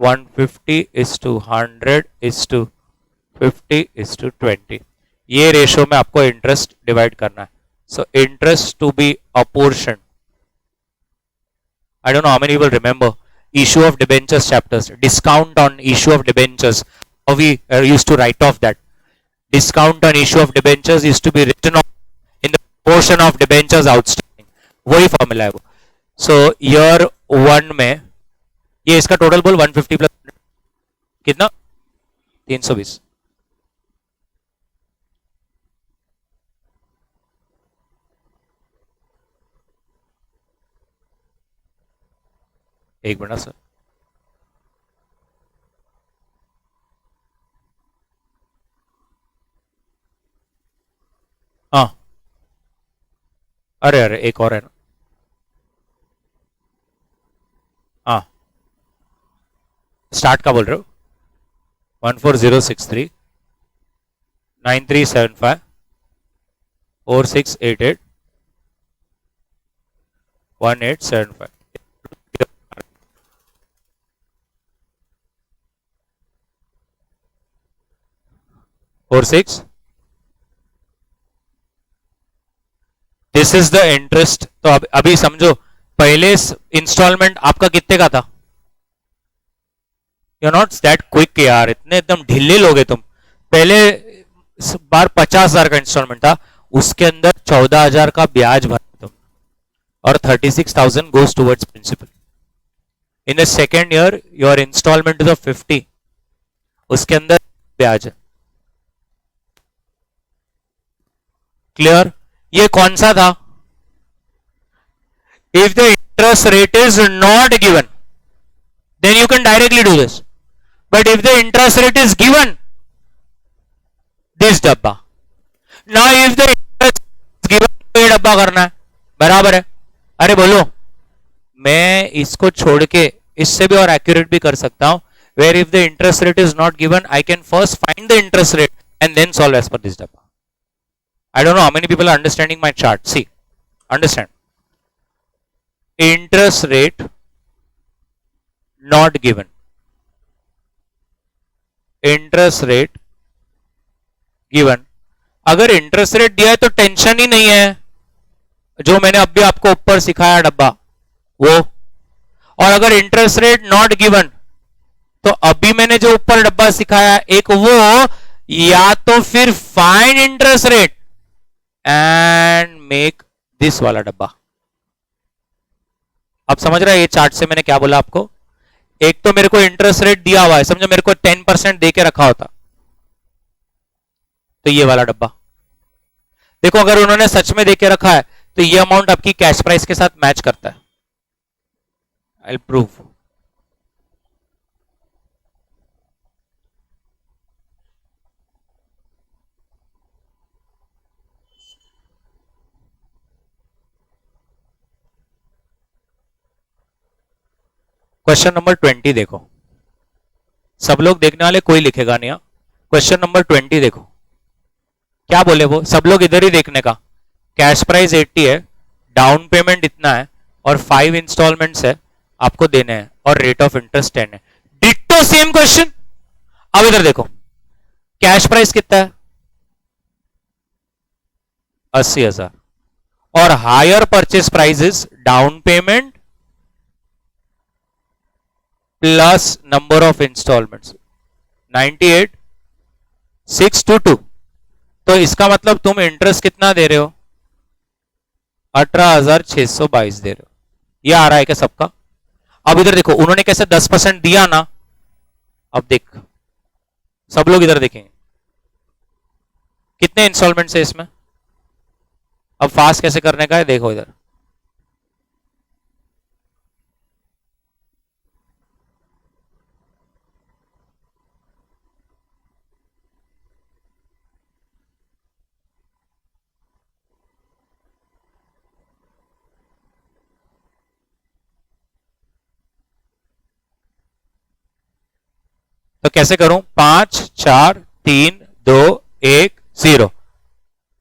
150:100:50:20. ये रेशियो में आपको इंटरेस्ट डिवाइड करना है. So interest to be apportioned. I don't know how many people remember issue of debentures chapters. Discount on issue of debentures. How we used to write off that. Discount on issue of debentures used to be written off in the portion of debentures outstanding. वही formula है वो. So year 1 में ये इसका total बोल 150 plus कितना? 320. एक minute sir. हाँ, अरे एक और है ना. हाँ, स्टार्ट का बोल रहे हो? 14063 9375 4688 1875. 46. This is the interest. तो अभी समझो पहले इंस्टॉलमेंट आपका कितने का था? यू नॉट दैट क्विक यार, इतने एकदम ढीले लोगे तुम. पहले बार 50,000 का इंस्टॉलमेंट था, उसके अंदर 14,000 का ब्याज भरा तुम और 36,000 goes towards principal. In the second year your instalment is of 50, उसके अंदर ब्याज है. क्लियर? ये कौन सा था? If the interest rate is not given then you can directly do this, but if the interest rate is given this डब्बा. Now if the interest given तो ये डब्बा करना है. बराबर है? अरे बोलो, मैं इसको छोड़ के इससे भी और एक्यूरेट भी कर सकता हूं. Where if the interest rate is not given I can first find the interest rate and then solve as per this डब्बा. I don't know how many people are understanding my chart. See, understand. Interest rate not given, interest rate given. अगर interest rate दिया है तो tension ही नहीं है, जो मैंने अभी आपको ऊपर सिखाया डब्बा वो। और अगर इंटरेस्ट रेट नॉट गिवन तो अभी मैंने जो ऊपर डब्बा सिखाया एक वो, या तो फिर find interest rate and make this वाला डब्बा। अब समझ रहे हैं ये चार्ट से मैंने क्या बोला आपको? एक तो मेरे को इंटरेस्ट रेट दिया हुआ है, समझो मेरे को 10% दे के रखा होता तो ये वाला डब्बा देखो, अगर उन्होंने सच में दे के रखा है तो ये अमाउंट आपकी कैश प्राइस के साथ मैच करता है। I will prove. Question number 20 देखो, सब लोग देखने वाले, कोई लिखेगा नहीं। क्वेश्चन नंबर 20 देखो क्या बोले वो, सब लोग इधर ही देखने का। कैश प्राइस 80 है, डाउन पेमेंट इतना है और 5 इंस्टॉलमेंट्स है आपको देने हैं और रेट ऑफ इंटरेस्ट 10 है। Ditto same question. अब इधर देखो कैश प्राइस कितना है 80,000 और hire purchase price is down payment plus number of instalments 98,622। तो इसका मतलब तुम इंटरेस्ट कितना दे रहे हो 18,622 दे रहे हो। ये आ रहा है क्या सबका? अब इधर देखो उन्होंने कैसे 10% दिया ना। अब देख सब लोग इधर देखेंगे कितने इंस्टॉलमेंट्स है इसमें। अब फास्ट कैसे करने का है देखो इधर। तो कैसे करूं? 5 4 3 2 1 0।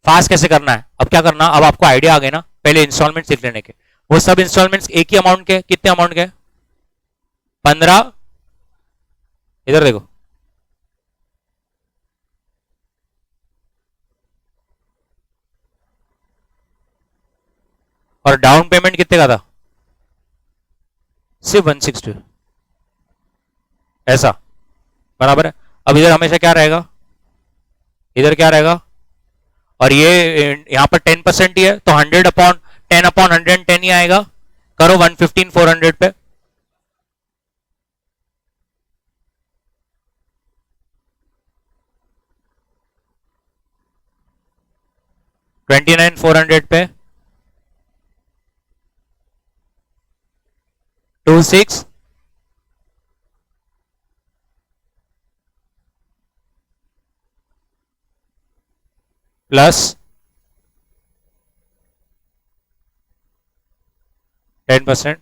फास्ट कैसे करना है? अब क्या करना, अब आपको आइडिया आ गया ना। पहले इंस्टॉलमेंट लिख लेने के, वो सब इंस्टॉलमेंट्स एक ही अमाउंट के, कितने अमाउंट के? 15। इधर देखो और डाउन पेमेंट कितने का था? सिर्फ 160 ऐसा बराबर है। अब इधर हमेशा क्या रहेगा, इधर क्या रहेगा, और ये यहां पर 10% ही है तो 100/10/110 ही आएगा। करो 115 400 पे। $29,400 पे 26 प्लस 10%,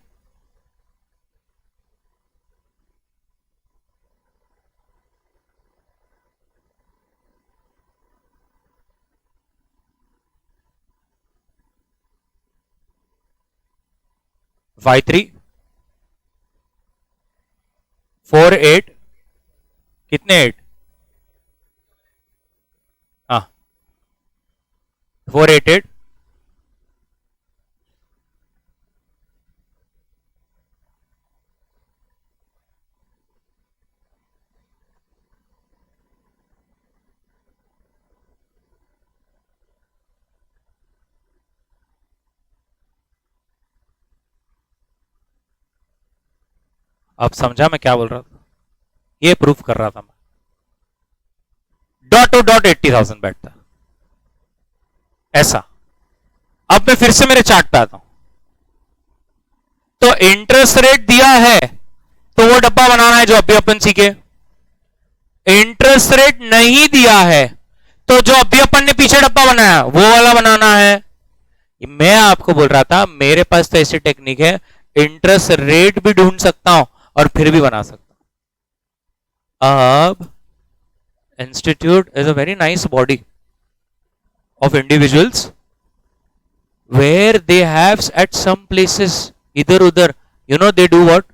Y3 48 कितने 8? हाँ 488 अब समझा मैं क्या बोल रहा था? ये प्रूफ कर रहा था मैं। डॉट टू डॉट 80,000 बैठता ऐसा। अब मैं फिर से मेरे चार्ट पे आता हूं। तो इंटरेस्ट रेट दिया है तो वो डब्बा बनाना है जो अभी अपन सीखे। इंटरेस्ट रेट नहीं दिया है तो जो अभी अपन ने पीछे डब्बा बनाया वो वाला बनाना है। मैं आपको बोल रहा था मेरे पास तो ऐसी टेक्निक है, इंटरेस्ट रेट भी ढूंढ सकता हूं और फिर भी बना सकता हूं। अब institute is a very nice body of individuals where they have at some places इधर उधर, you know they do what,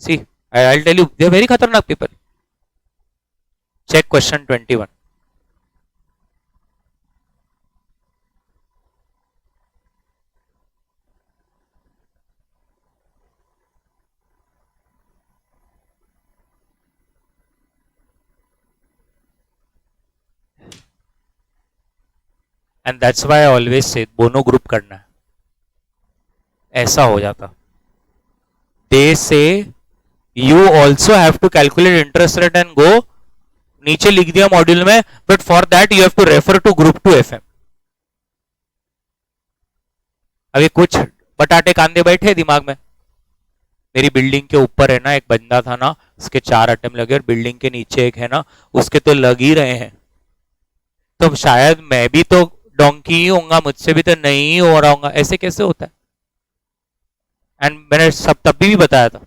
see I will tell you, they are very खतरनाक people. Check question 21. And that's why I always say दोनों group करना है. ऐसा हो जाता, they say you also have to calculate interest rate and go, नीचे लिख दिया मॉड्यूल में, but for that you have to refer to group 2 FM. अभी कुछ बटाटे कांदे बैठे दिमाग में. मेरी बिल्डिंग के ऊपर है ना एक बंदा था ना, उसके 4 अटेम्प्ट लगे, और बिल्डिंग के नीचे एक है ना, उसके तो लग ही रहे हैं. तो शायद मैं भी तो डोंकी ही होऊंगा, मुझसे भी तो नहीं हो रहा होगा. ऐसे कैसे होता है? एंड मैंने सब तब भी बताया था,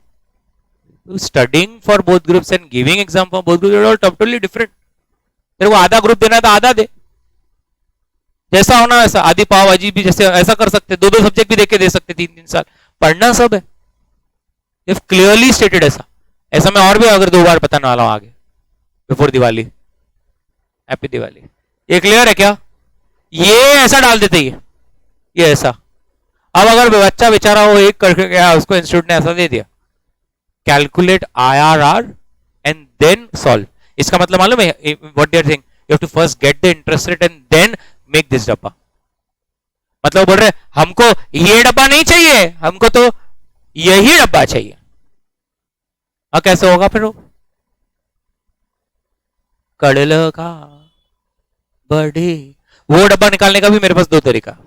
studying for both groups and giving exam for both groups totally different. तेरे को आधा ग्रुप देना है तो आधा दे, जैसा होना वैसा. आधी पाव भाजी भी जैसे ऐसा कर सकते, दो सब्जेक्ट भी देके दे सकते, 3-3 साल पढ़ना सब है. इफ क्लियरली स्टेटेड ऐसा, ऐसा मैं और भी अगर 2 बार बताने वाला हूं आगे, बिफोर दिवाली. हैप्पी दिवाली. ये क्लियर है क्या? ये ऐसा डाल देते, ये ऐसा. अब अगर बच्चा बेचारा वो एक करके गया, उसको इंस्टीट्यूट ने ऐसा दे दिया, calculate IRR and then solve. इसका मतलब मालूम है what they are saying, you have to first get the interest rate and then make this डब्बा. मतलब बोल रहे हमको ये डब्बा नहीं चाहिए, हमको तो यही डब्बा चाहिए. अब कैसे होगा फिर? कड़ल का बड़ी, वो डब्बा निकालने का भी मेरे पास 2 तरीका.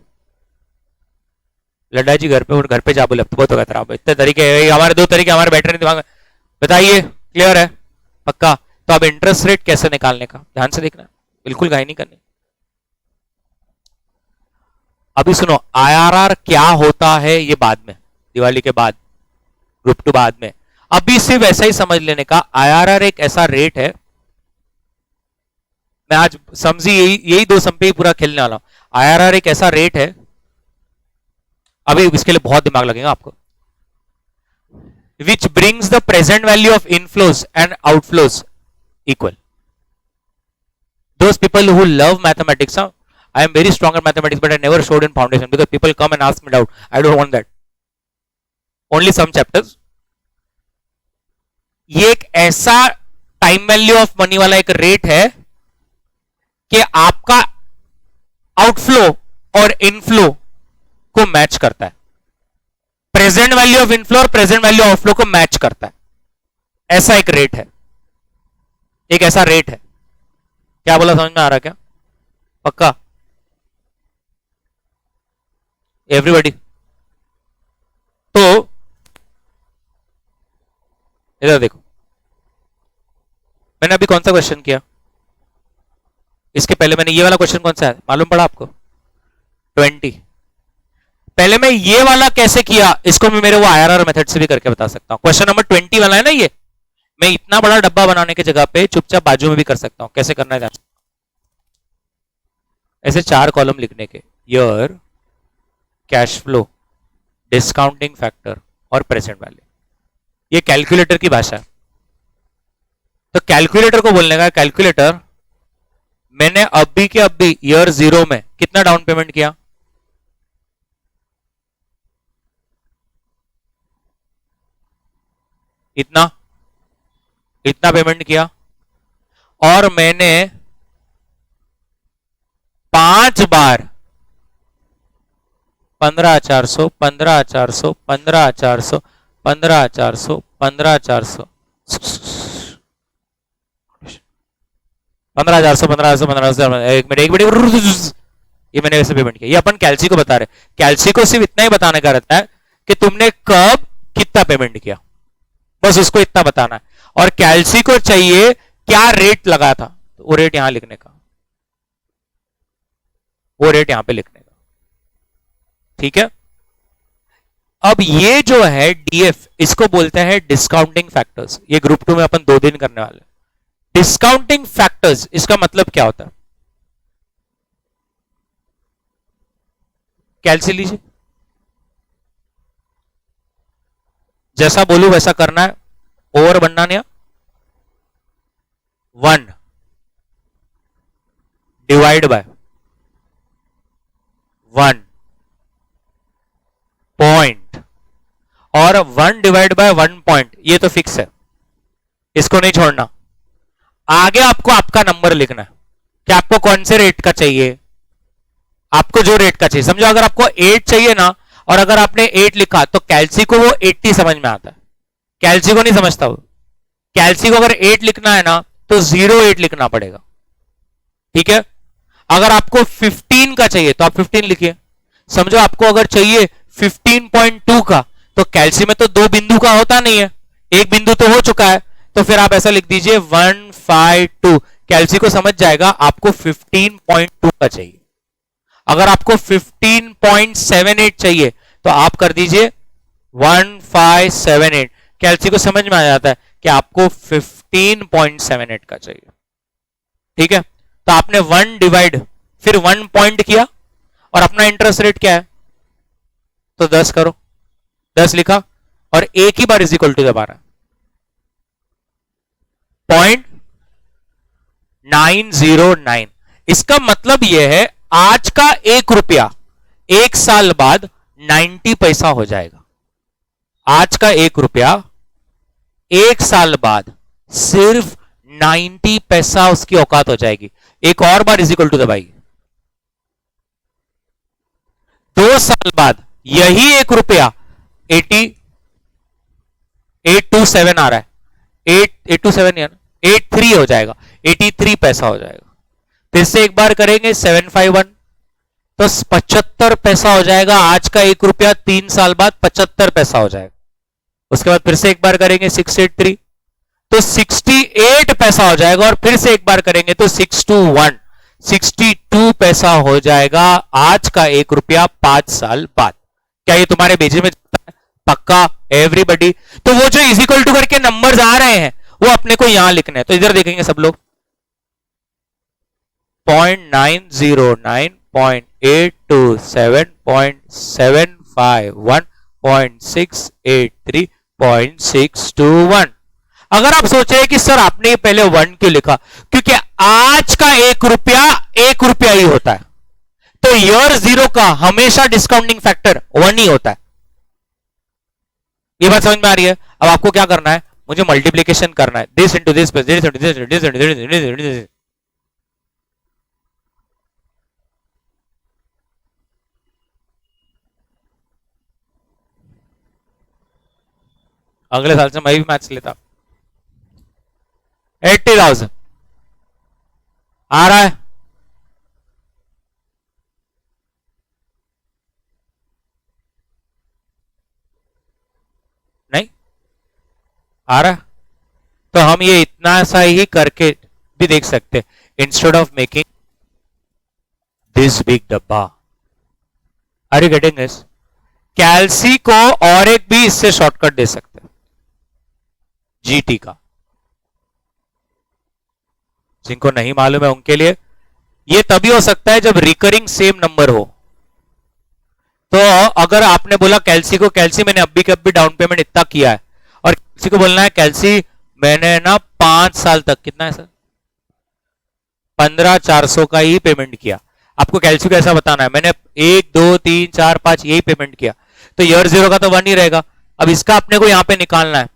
लड्डा जी घर पे, और घर पे जा बोले, बहुत होगा तेरा. इतने तरीके हमारे, 2 तरीके हमारे बैठे नहीं दिमाग में. बताइए, क्लियर है? पक्का? तो अब इंटरेस्ट रेट कैसे निकालने का ध्यान से देखना, बिल्कुल गाय नहीं करनी. अभी सुनो, IRR क्या होता है ये बाद में, दिवाली के बाद, ग्रुप 2 बाद में. अभी सिर्फ ऐसा ही समझ लेने का, IRR एक ऐसा रेट है. मैं आज समझी यही 2 सम पे ही पूरा खेलने वाला हूं. IRR एक ऐसा रेट है, अभी इसके लिए बहुत दिमाग लगेगा आपको, which brings the present value of inflows and outflows equal. Those people who love mathematics, I am very strong at mathematics, but I never showed in foundation because people come and ask me doubt. I don't want that. Only some chapters. ये एक ऐसा time value of money वाला एक rate है कि आपका outflow और inflow को मैच करता है. प्रेजेंट वैल्यू ऑफ इनफ्लो और प्रेजेंट वैल्यू ऑफ आउटफ्लो को मैच करता है. ऐसा एक रेट है, एक ऐसा रेट है. क्या बोला, समझ में आ रहा क्या? पक्का? एवरीबॉडी? तो इधर देखो, मैंने अभी कौन सा क्वेश्चन किया, इसके पहले मैंने ये वाला क्वेश्चन कौन सा है मालूम पड़ा आपको? 20. पहले मैं ये वाला कैसे किया, इसको मैं मेरे वो IRR मेथड से भी करके बता सकता हूं. क्वेश्चन नंबर 20 वाला है ना ये, मैं इतना बड़ा डब्बा बनाने की जगह पे चुपचाप बाजू में भी कर सकता हूं. कैसे करना है, ऐसे 4 कॉलम लिखने के, year, cash flow, discounting factor और प्रेजेंट वैल्यू. ये कैलकुलेटर की भाषा है. तो कैलकुलेटर को बोलने का, कैलकुलेटर मैंने अभी के अभी ईयर 0 में कितना डाउन पेमेंट किया? इतना इतना पेमेंट किया, और मैंने 5 बार 15,400 15,400 15,400 15,400 15,400 15,400 एक मिनट, ये मैंने वैसे पेमेंट किया. ये अपन कैल्सी को बता रहे. कैल्सी को सिर्फ इतना ही बताने का रहता है कि तुमने कब कितना पेमेंट किया, बस उसको इतना बताना है. और कैल्सी को चाहिए क्या रेट लगा था, तो वो रेट यहां लिखने का, वो रेट यहां पे लिखने का. ठीक है? अब ये जो है DF, इसको बोलते हैं डिस्काउंटिंग फैक्टर्स. ये ग्रुप 2 में अपन 2 दिन करने वाले. डिस्काउंटिंग फैक्टर्स, इसका मतलब क्या होता है? कैलसी लीजिए, जैसा बोलू वैसा करना है, ओवर बनना नहीं। 1 डिवाइड बाय 1 पॉइंट, और 1 डिवाइड बाय 1 पॉइंट, ये तो फिक्स है, इसको नहीं छोड़ना। आगे आपको आपका नंबर लिखना है कि आपको कौन से रेट का चाहिए, आपको जो रेट का चाहिए। समझो अगर आपको 8 चाहिए ना, और अगर आपने 8 लिखा तो कैल्सी को वो 80 समझ में आता है, कैल्सी को नहीं समझता वो। कैल्सी को अगर 8 लिखना है ना तो 08 लिखना पड़ेगा, ठीक है। अगर आपको 15 का चाहिए तो आप 15 लिखिए। समझो आपको अगर चाहिए 15.2 का, तो कैल्सी में तो 2 बिंदु का होता नहीं है, एक बिंदु तो हो चुका है, तो फिर आप ऐसा लिख दीजिए 152। कैल्सी को समझ जाएगा आपको 15.2 का चाहिए। अगर आपको 15.78 चाहिए तो आप कर दीजिए 1578। कैल्सी को समझ में आ जाता है कि आपको 15.78 का चाहिए, ठीक है। तो आपने 1 डिवाइड फिर 1 पॉइंट किया, और अपना इंटरेस्ट रेट क्या है तो 10 करो, 10 लिखा, और एक ही बार इज इक्वल टू दबाना, 0.909। इसका मतलब यह है आज का 1 रुपया 1 साल बाद 90 पैसा हो जाएगा। आज का 1 रुपया 1 साल बाद सिर्फ 90 पैसा उसकी औकात हो जाएगी। एक और बार इज इक्वल टू दबाइए, 2 साल बाद यही 1 रुपया 827 आ रहा है, 827 या 83 हो जाएगा, 83 पैसा हो जाएगा। फिर से एक बार करेंगे 751, तो 75 पैसा हो जाएगा। आज का 1 रुपया 3 साल बाद 75 पैसा हो जाएगा। उसके बाद फिर से एक बार करेंगे 683, तो 68 पैसा हो जाएगा, और फिर से एक बार करेंगे तो 621, 62 पैसा हो जाएगा आज का 1 रुपया 5 साल बाद। क्या ये तुम्हारे भेजे में पक्का एवरीबॉडी? तो वो जो इज इक्वल टू करके नंबर्स आ रहे हैं वो अपने को यहां लिखने हैं, तो इधर देखेंगे सब लोग 0.909, 0.827, 0.751, 0.683, 0.621। अगर आप सोच रहे हैं कि सर आपने पहले 1 क्यों लिखा, क्योंकि आज का 1 रुपया 1 रुपया ही होता है, तो ईयर 0 का हमेशा डिस्काउंटिंग फैक्टर 1 ही होता है। ये बात समझ में आ रही है? अब आपको क्या करना है, मुझे मल्टीप्लीकेशन करना है, this into this plus this into this into this into this. अगले साल से मैं भी मैथ्स लेता। 80,000 आ रहा है, नहीं आ रहा है, तो हम ये इतना सा ही करके भी देख सकते, instead of making this big डब्बा। Are you getting this? कैल्सी को और एक भी इससे शॉर्टकट दे सकते, जीटी का। जिनको नहीं मालूम है उनके लिए ये तभी हो सकता है जब रिकरिंग सेम नंबर हो। तो अगर आपने बोला कैल्सी को, कैल्सी मैंने अभी के अभी डाउन पेमेंट इतना किया है, और किसी को बोलना है कैल्सी मैंने ना 5 साल तक, कितना है सर, 15,400 का ही पेमेंट किया। आपको कैल्सी को ऐसा बताना है मैंने 1 2 3 4 5 यही पेमेंट किया, तो ईयर 0 का तो 1 ही रहेगा। अब इसका अपने को यहां पे निकालना है,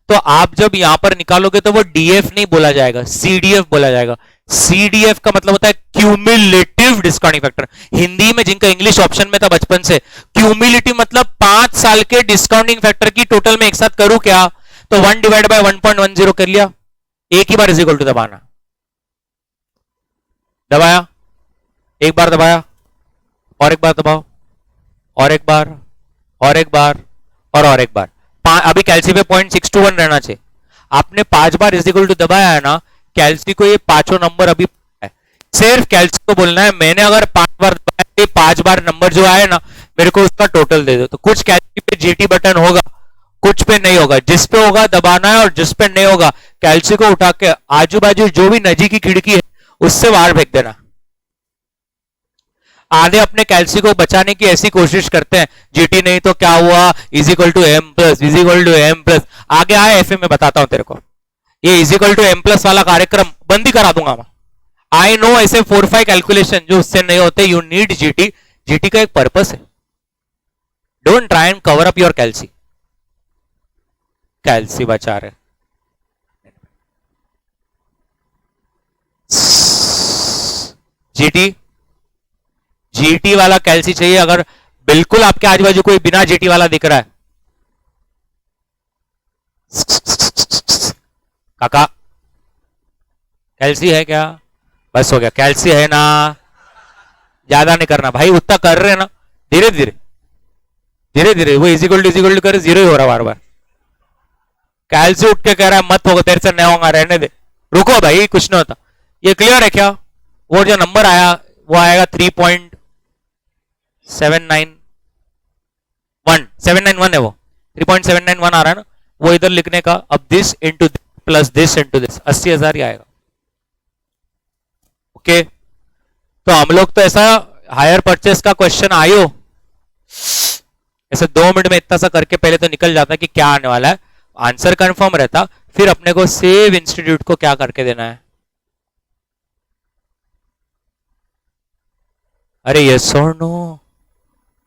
तो आप जब यहां पर निकालोगे तो वो डीएफ नहीं बोला जाएगा, सीडीएफ बोला जाएगा। सीडीएफ का मतलब होता है क्यूमुलेटिव डिस्काउंटिंग फैक्टर। हिंदी में जिनका इंग्लिश ऑप्शन में था बचपन से, क्यूमुलेटिव मतलब 5 साल के डिस्काउंटिंग फैक्टर की टोटल में एक साथ करूं क्या, तो 1 डिवाइड बाय 1.10 कर लिया, एक ही बार इज इक्वल टू दबाना, दबाया, एक बार दबाया, और एक बार दबाओ, और एक बार, और एक बार, और एक बार। अभी कैल्सी पे 0.621 रहना चाहिए, आपने 5 बार इज इक्वल टू दबाया है ना, कैल्सी को ये पांचों नंबर अभी है। सिर्फ कैल्सी को बोलना है मैंने अगर 5 बार दबाया, 5 बार नंबर जो आए ना मेरे को उसका टोटल दे दो। तो कुछ कैल्सी पे जीटी बटन होगा, कुछ पे नहीं होगा, जिस पे होगा दबाना है, और जिस पे नहीं होगा कैल्सी को उठा के आजू बाजू जो भी नजी की खिड़की है उससे बाहर फेंक देना। आधे अपने कैल्सी को बचाने की ऐसी कोशिश करते हैं, जीटी नहीं तो क्या हुआ, is equal to M plus, is equal to M plus. आगे आया एफए में बताता हूं तेरे को, ये is equal to M plus वाला कार्यक्रम बंद ही करा दूंगा मैं। आई नो ऐसे 4-5 कैलकुलेशन जो उससे नहीं होते, यू नीड जीटी। जीटी का एक पर्पस है, don't try and cover up your कैल्सी। कैल्सी बचा रहे, जीटी, जीटी वाला कैल्सी चाहिए। अगर बिल्कुल आपके आजू बाजू कोई बिना जीटी वाला दिख रहा है, काका कैल्सी है क्या? बस हो गया, कैल्सी है ना, ज्यादा नहीं करना भाई, उतना कर रहे हैं ना, धीरे धीरे धीरे धीरे वो इजिकल टू करे, जीरो ही हो रहा बार बार। कैल्सी उठ के कह रहा है मत होगा, तेरे से नहीं होगा, रहने दे, रुको भाई कुछ नहीं होता। ये क्लियर है क्या? वो जो नंबर आया वो आएगा 3.791 है, वो 3.791 आ रहा है ना, वो इधर लिखने का। अब this into plus this into this 80,000 ही आएगा। ओके, तो हम लोग तो ऐसा हायर परचेस का क्वेश्चन आयो ऐसे 2 मिनट में इतना सा करके पहले तो निकल जाता कि क्या आने वाला है, आंसर कंफर्म रहता, फिर अपने को सेव इंस्टीट्यूट को क्या करके देना है। अरे यस और नो,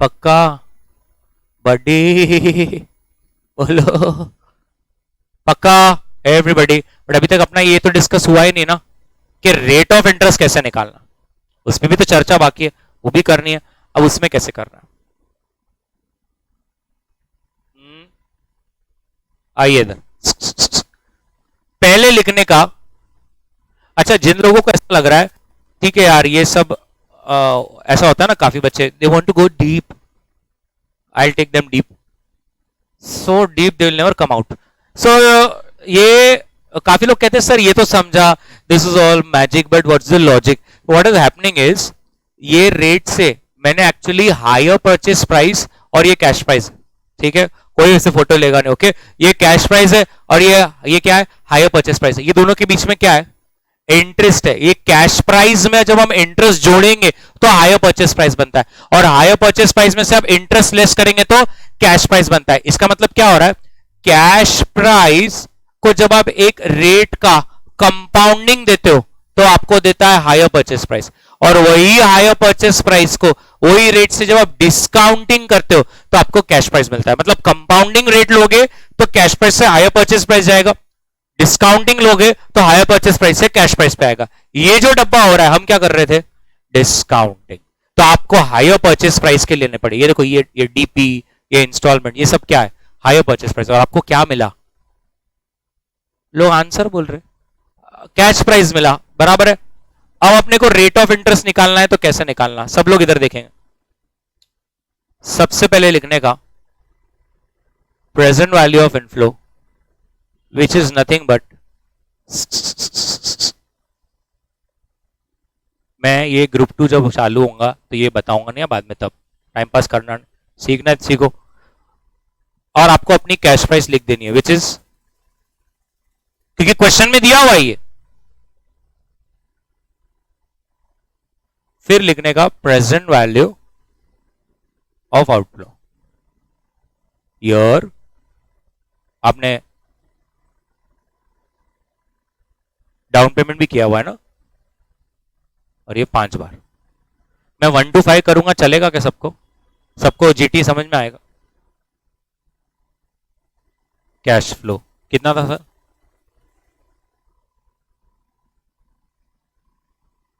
पक्का बडी बोलो, पक्का एवरीबॉडी। बट अभी तक अपना ये तो डिस्कस हुआ ही नहीं ना कि रेट ऑफ इंटरेस्ट कैसे निकालना, उसमें भी तो चर्चा बाकी है, वो भी करनी है। अब उसमें कैसे करना, आइए इधर पहले लिखने का। अच्छा, जिन लोगों को ऐसा लग रहा है ठीक है यार ये सब ऐसा होता है ना, काफी बच्चे they want to go deep, I will take them deep, so deep they will never come out. So ये काफी लोग कहते हैं सर ये तो समझा, this is all magic, but what is the logic? What is happening is, ये rate से मैंने एक्चुअली हायर परचेस प्राइस और ये कैश प्राइस, ठीक है, कोई इसे फोटो लेगा नहीं। ओके, ये कैश प्राइस है और ये क्या है, हायर परचेस प्राइस है। ये दोनों के बीच में क्या है, इंटरेस्ट है। ये कैश प्राइस में जब हम इंटरेस्ट जोड़ेंगे तो हायर परचेस प्राइस बनता है, और हायर परचेस प्राइस में से आप इंटरेस्ट लेस करेंगे तो कैश प्राइस बनता है। इसका मतलब क्या हो रहा है, कैश प्राइस को जब आप एक रेट का कंपाउंडिंग देते हो तो आपको देता है हायर परचेस प्राइस, और वही हायर परचेस प्राइस को वही रेट से जब आप डिस्काउंटिंग करते हो तो आपको कैश प्राइस मिलता है। मतलब कंपाउंडिंग रेट लोगे तो कैश प्राइस से हायर परचेस प्राइस जाएगा, डिस्काउंटिंग लोगे तो हायर परचेस प्राइस से कैश प्राइस पे आएगा। ये जो डब्बा हो रहा है, हम क्या कर रहे थे, डिस्काउंटिंग, तो आपको हायर परचेस प्राइस के लेने पड़े। ये देखो, ये डीपी, ये इंस्टॉलमेंट, ये सब क्या है, हायर परचेस प्राइस। और आपको क्या मिला, लोग आंसर बोल रहे, कैश प्राइस मिला, बराबर है। अब अपने को रेट ऑफ इंटरेस्ट निकालना है, तो कैसे निकालना, सब लोग इधर देखेंगे। सबसे पहले लिखने का present value of inflow which is nothing but, मैं ये ग्रुप 2 जब चालू होगा तो ये बताऊंगा नहीं बाद में, तब टाइम पास करना, सीखना सीखो। और आपको अपनी कैश प्राइस लिख देनी है, विच इज, क्योंकि क्वेश्चन में दिया हुआ ये। फिर लिखने का present value of outflow. Year आपने डाउन पेमेंट भी किया हुआ है ना, और ये 5 बार। मैं 1 to 5 करूंगा, चलेगा क्या सबको? सबको जीटी समझ में आएगा? कैश फ्लो कितना था सर?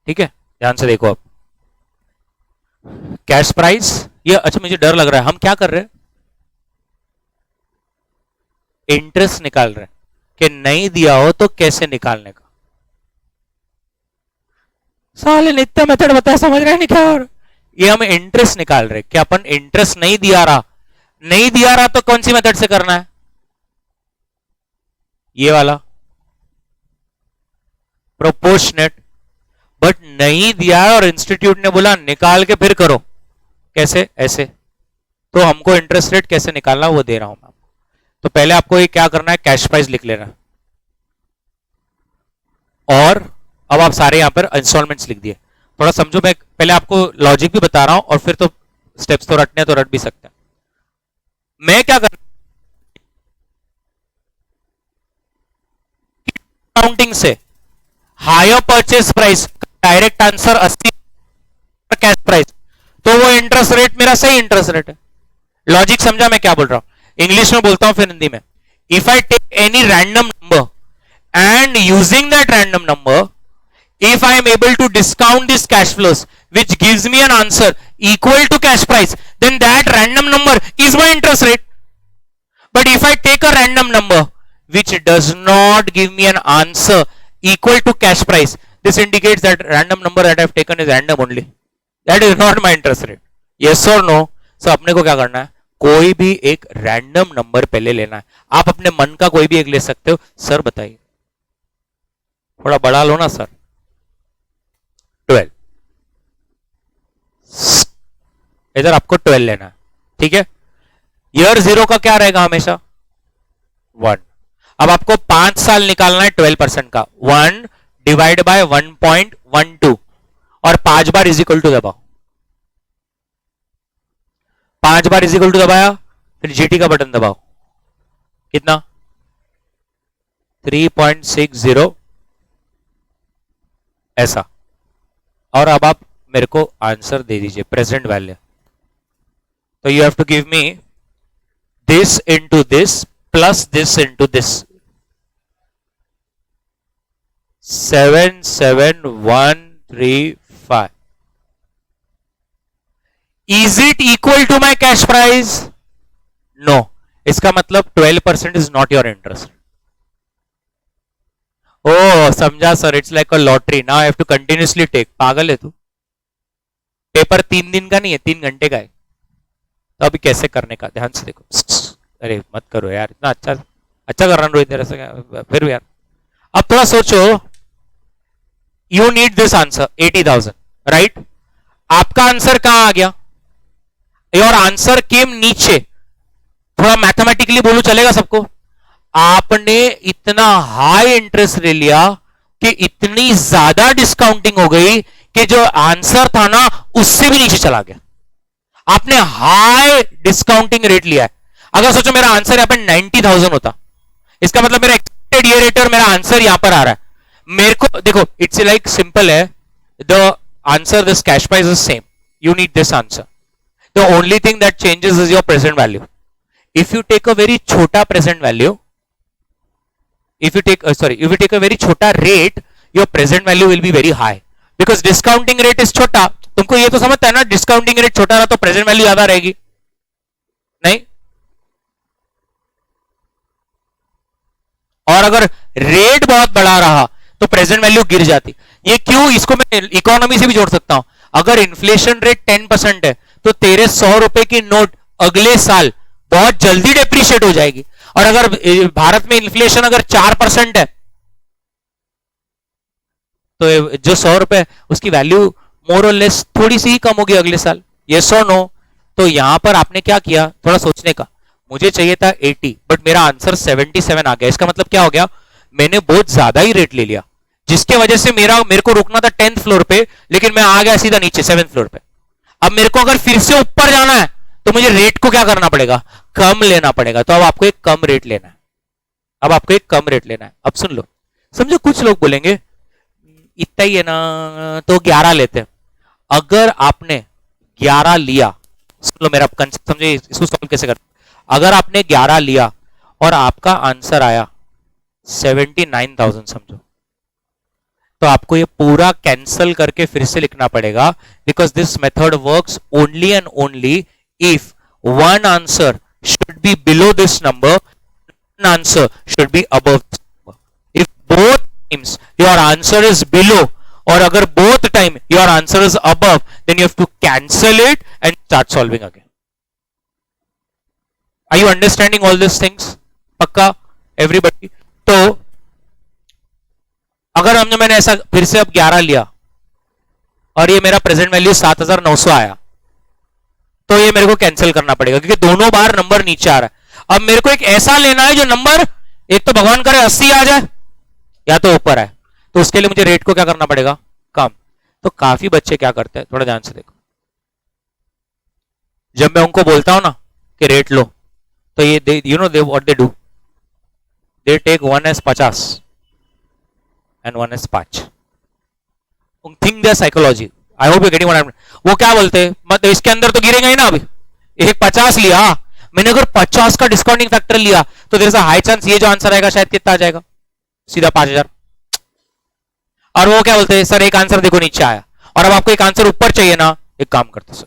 ठीक है, ध्यान से देखो। अब कैश प्राइस, ये अच्छा मुझे डर लग रहा है, हम क्या कर रहे हैं, इंटरेस्ट निकाल रहे हैं कि नहीं दिया हो तो कैसे निकालने का। साले ने इतना मेथड बताया, समझ रहे हैं नहीं क्या? और ये हम इंटरेस्ट निकाल रहे कि अपन इंटरेस्ट नहीं दिया रहा तो कौन सी मेथड से करना है, ये वाला प्रोपोर्शनेट। बट नहीं दिया और इंस्टीट्यूट ने बोला निकाल के फिर करो, कैसे, ऐसे। तो हमको इंटरेस्ट रेट कैसे निकालना वो दे रहा हूं मैं। तो पहले आपको ये क्या करना है, कैश प्राइस लिख लेना, और अब आप सारे यहां पर इंस्टॉलमेंट्स लिख दिए। थोड़ा समझो, मैं पहले आपको लॉजिक भी बता रहा हूं और फिर तो स्टेप्स तो रटने तो रट भी सकते हैं। मैं क्या कर काउंटिंग से higher purchase price direct answer 80 cash price, तो वो इंटरेस्ट रेट मेरा सही इंटरेस्ट रेट है। लॉजिक समझा मैं क्या बोल रहा हूं? इंग्लिश में बोलता हूं फिर हिंदी में। If I take any random number and using that random number, if I am able to discount these cash flows which gives me an answer equal to cash price, then that random number is my interest rate. But if I take a random number which does not give me an answer equal to cash price, this indicates that random number that I have taken is random only. That is not my interest rate. Yes or no? So अपने को क्या करना है? कोई भी एक random number पहले लेना है। आप अपने मन का कोई भी एक ले सकते हो। सर बताइए, थोड़ा बड़ा लो ना सर। 12, इधर आपको 12 लेना है, ठीक है। ईयर 0 का क्या रहेगा हमेशा? 1। अब आपको 5 साल निकालना है 12% का। 1 डिवाइड बाय 1.12 और 5 बार इज इक्वल टू दबाओ। 5 बार इज इक्वल टू दबाया, फिर जीटी का बटन दबाओ। कितना? 3.60 ऐसा। और अब आप मेरे को आंसर दे दीजिए, प्रेजेंट वैल्यू। तो you have to give me this into this plus this into this. 77135। Is it equal to my cash price? No. इसका मतलब 12% इज नॉट योर इंटरेस्ट। ओ समझा sir, it's like a lottery, now I have to continuously take. पागल है तू? Paper 3 दिन का नहीं है, 3 घंटे का है। तो अभी कैसे करने का, ध्यान से देखो। अरे मत करो यार, इतना अच्छा अच्छा कर रहा हूं रोहित तेरे से, फिर भी यार। अब थोड़ा सोचो, you need this answer 80,000, right? आपका आंसर कहां आ गया? योर आंसर केम नीचे। थोड़ा मैथमेटिकली बोलूं, चलेगा सबको? आपने इतना हाई इंटरेस्ट ले लिया कि इतनी ज्यादा डिस्काउंटिंग हो गई कि जो आंसर था ना उससे भी नीचे चला गया। आपने हाई डिस्काउंटिंग रेट लिया है। अगर सोचो मेरा आंसर यहां पर 90,000 होता, इसका मतलब मेरा एक्सपेक्टेड ईयर रेट और मेरा आंसर यहां पर आ रहा है। मेरे को देखो, इट्स लाइक सिंपल है, the answer this cash price is same, you need this answer. The only thing that changes is your present value. If you take a very छोटा present value, if you take a very छोटा rate, your present value will be very high because discounting rate is छोटा। तुमको ये तो समझता है ना, discounting rate छोटा रहा तो present value ज्यादा रहेगी, नहीं? और अगर रेट बहुत बड़ा रहा तो प्रेजेंट वैल्यू गिर जाती। ये क्यों? इसको मैं इकोनॉमी से भी जोड़ सकता हूं। अगर इन्फ्लेशन रेट 10% है तो तेरे 100 रुपए की नोट अगले साल बहुत जल्दी डेप्रिशिएट हो जाएगी। और अगर भारत में इन्फ्लेशन अगर 4% है तो जो 100 रुपए उसकी वैल्यू मोर और लेस थोड़ी सी ही कम होगी अगले साल। यस और नो? तो यहां पर आपने क्या किया, थोड़ा सोचने का। मुझे चाहिए था 80 बट मेरा आंसर 77 आ गया। इसका मतलब क्या हो गया? मैंने बहुत ज्यादा ही रेट ले लिया, जिसके वजह से मेरे को रुकना था 10th फ्लोर पे, लेकिन मैं आ गया सीधा नीचे 7th फ्लोर पे। अब मेरे को अगर फिर से ऊपर जाना है तो मुझे रेट को क्या करना पड़ेगा? कम लेना पड़ेगा। तो अब आपको एक कम रेट लेना है। अब आपको एक कम रेट लेना है। अब सुन लो, समझो कुछ लोग बोलेंगे इतना ही है ना तो 11 लेते हैं। अगर आपने 11 लिया, सुन लो मेरा कंसेप्ट समझे, इसको सॉल्व कैसे करते। अगर आपने 11 लिया और आपका आंसर आया 79,000 समझो, तो आपको ये पूरा कैंसल करके फिर से लिखना पड़ेगा, because this method works only and only if one answer should be below this number, one answer should be above this number. If both times your answer is below, or agar both time your answer is above, then you have to cancel it and start solving again. Are you understanding all these things? पक्का everybody? तो अगर मैंने ऐसा फिर से अब 11 लिया और ये मेरा प्रेजेंट वैल्यू 7,900 आया, तो ये मेरे को कैंसिल करना पड़ेगा क्योंकि दोनों बार नंबर नीचे आ रहा है। अब मेरे को एक ऐसा लेना है जो नंबर एक तो भगवान करे 80 आ जाए या तो ऊपर आए। तो उसके लिए मुझे रेट को क्या करना पड़ेगा? कम। तो काफी बच्चे क्या करते हैं, थोड़ा ध्यान से देखो, जब मैं उनको बोलता हूं ना कि रेट लो, तो ये you know they what they do, they take 1 as 50 and 1 as 5. Think their psychology. I hope you getting what I mean. वो क्या बोलते हैं, मतलब इसके अंदर तो गिरेगा ही ना. अभी एक 50 लिया, मैंने अगर 50 का डिस्काउंटिंग फैक्टर लिया तो there is a high chance ये जो आंसर आएगा शायद कितना आ जाएगा, सीधा 5000. और वो क्या बोलते हैं, सर एक आंसर देखो नीचे आया, और अब आपको एक आंसर ऊपर चाहिए ना, एक काम करते sir,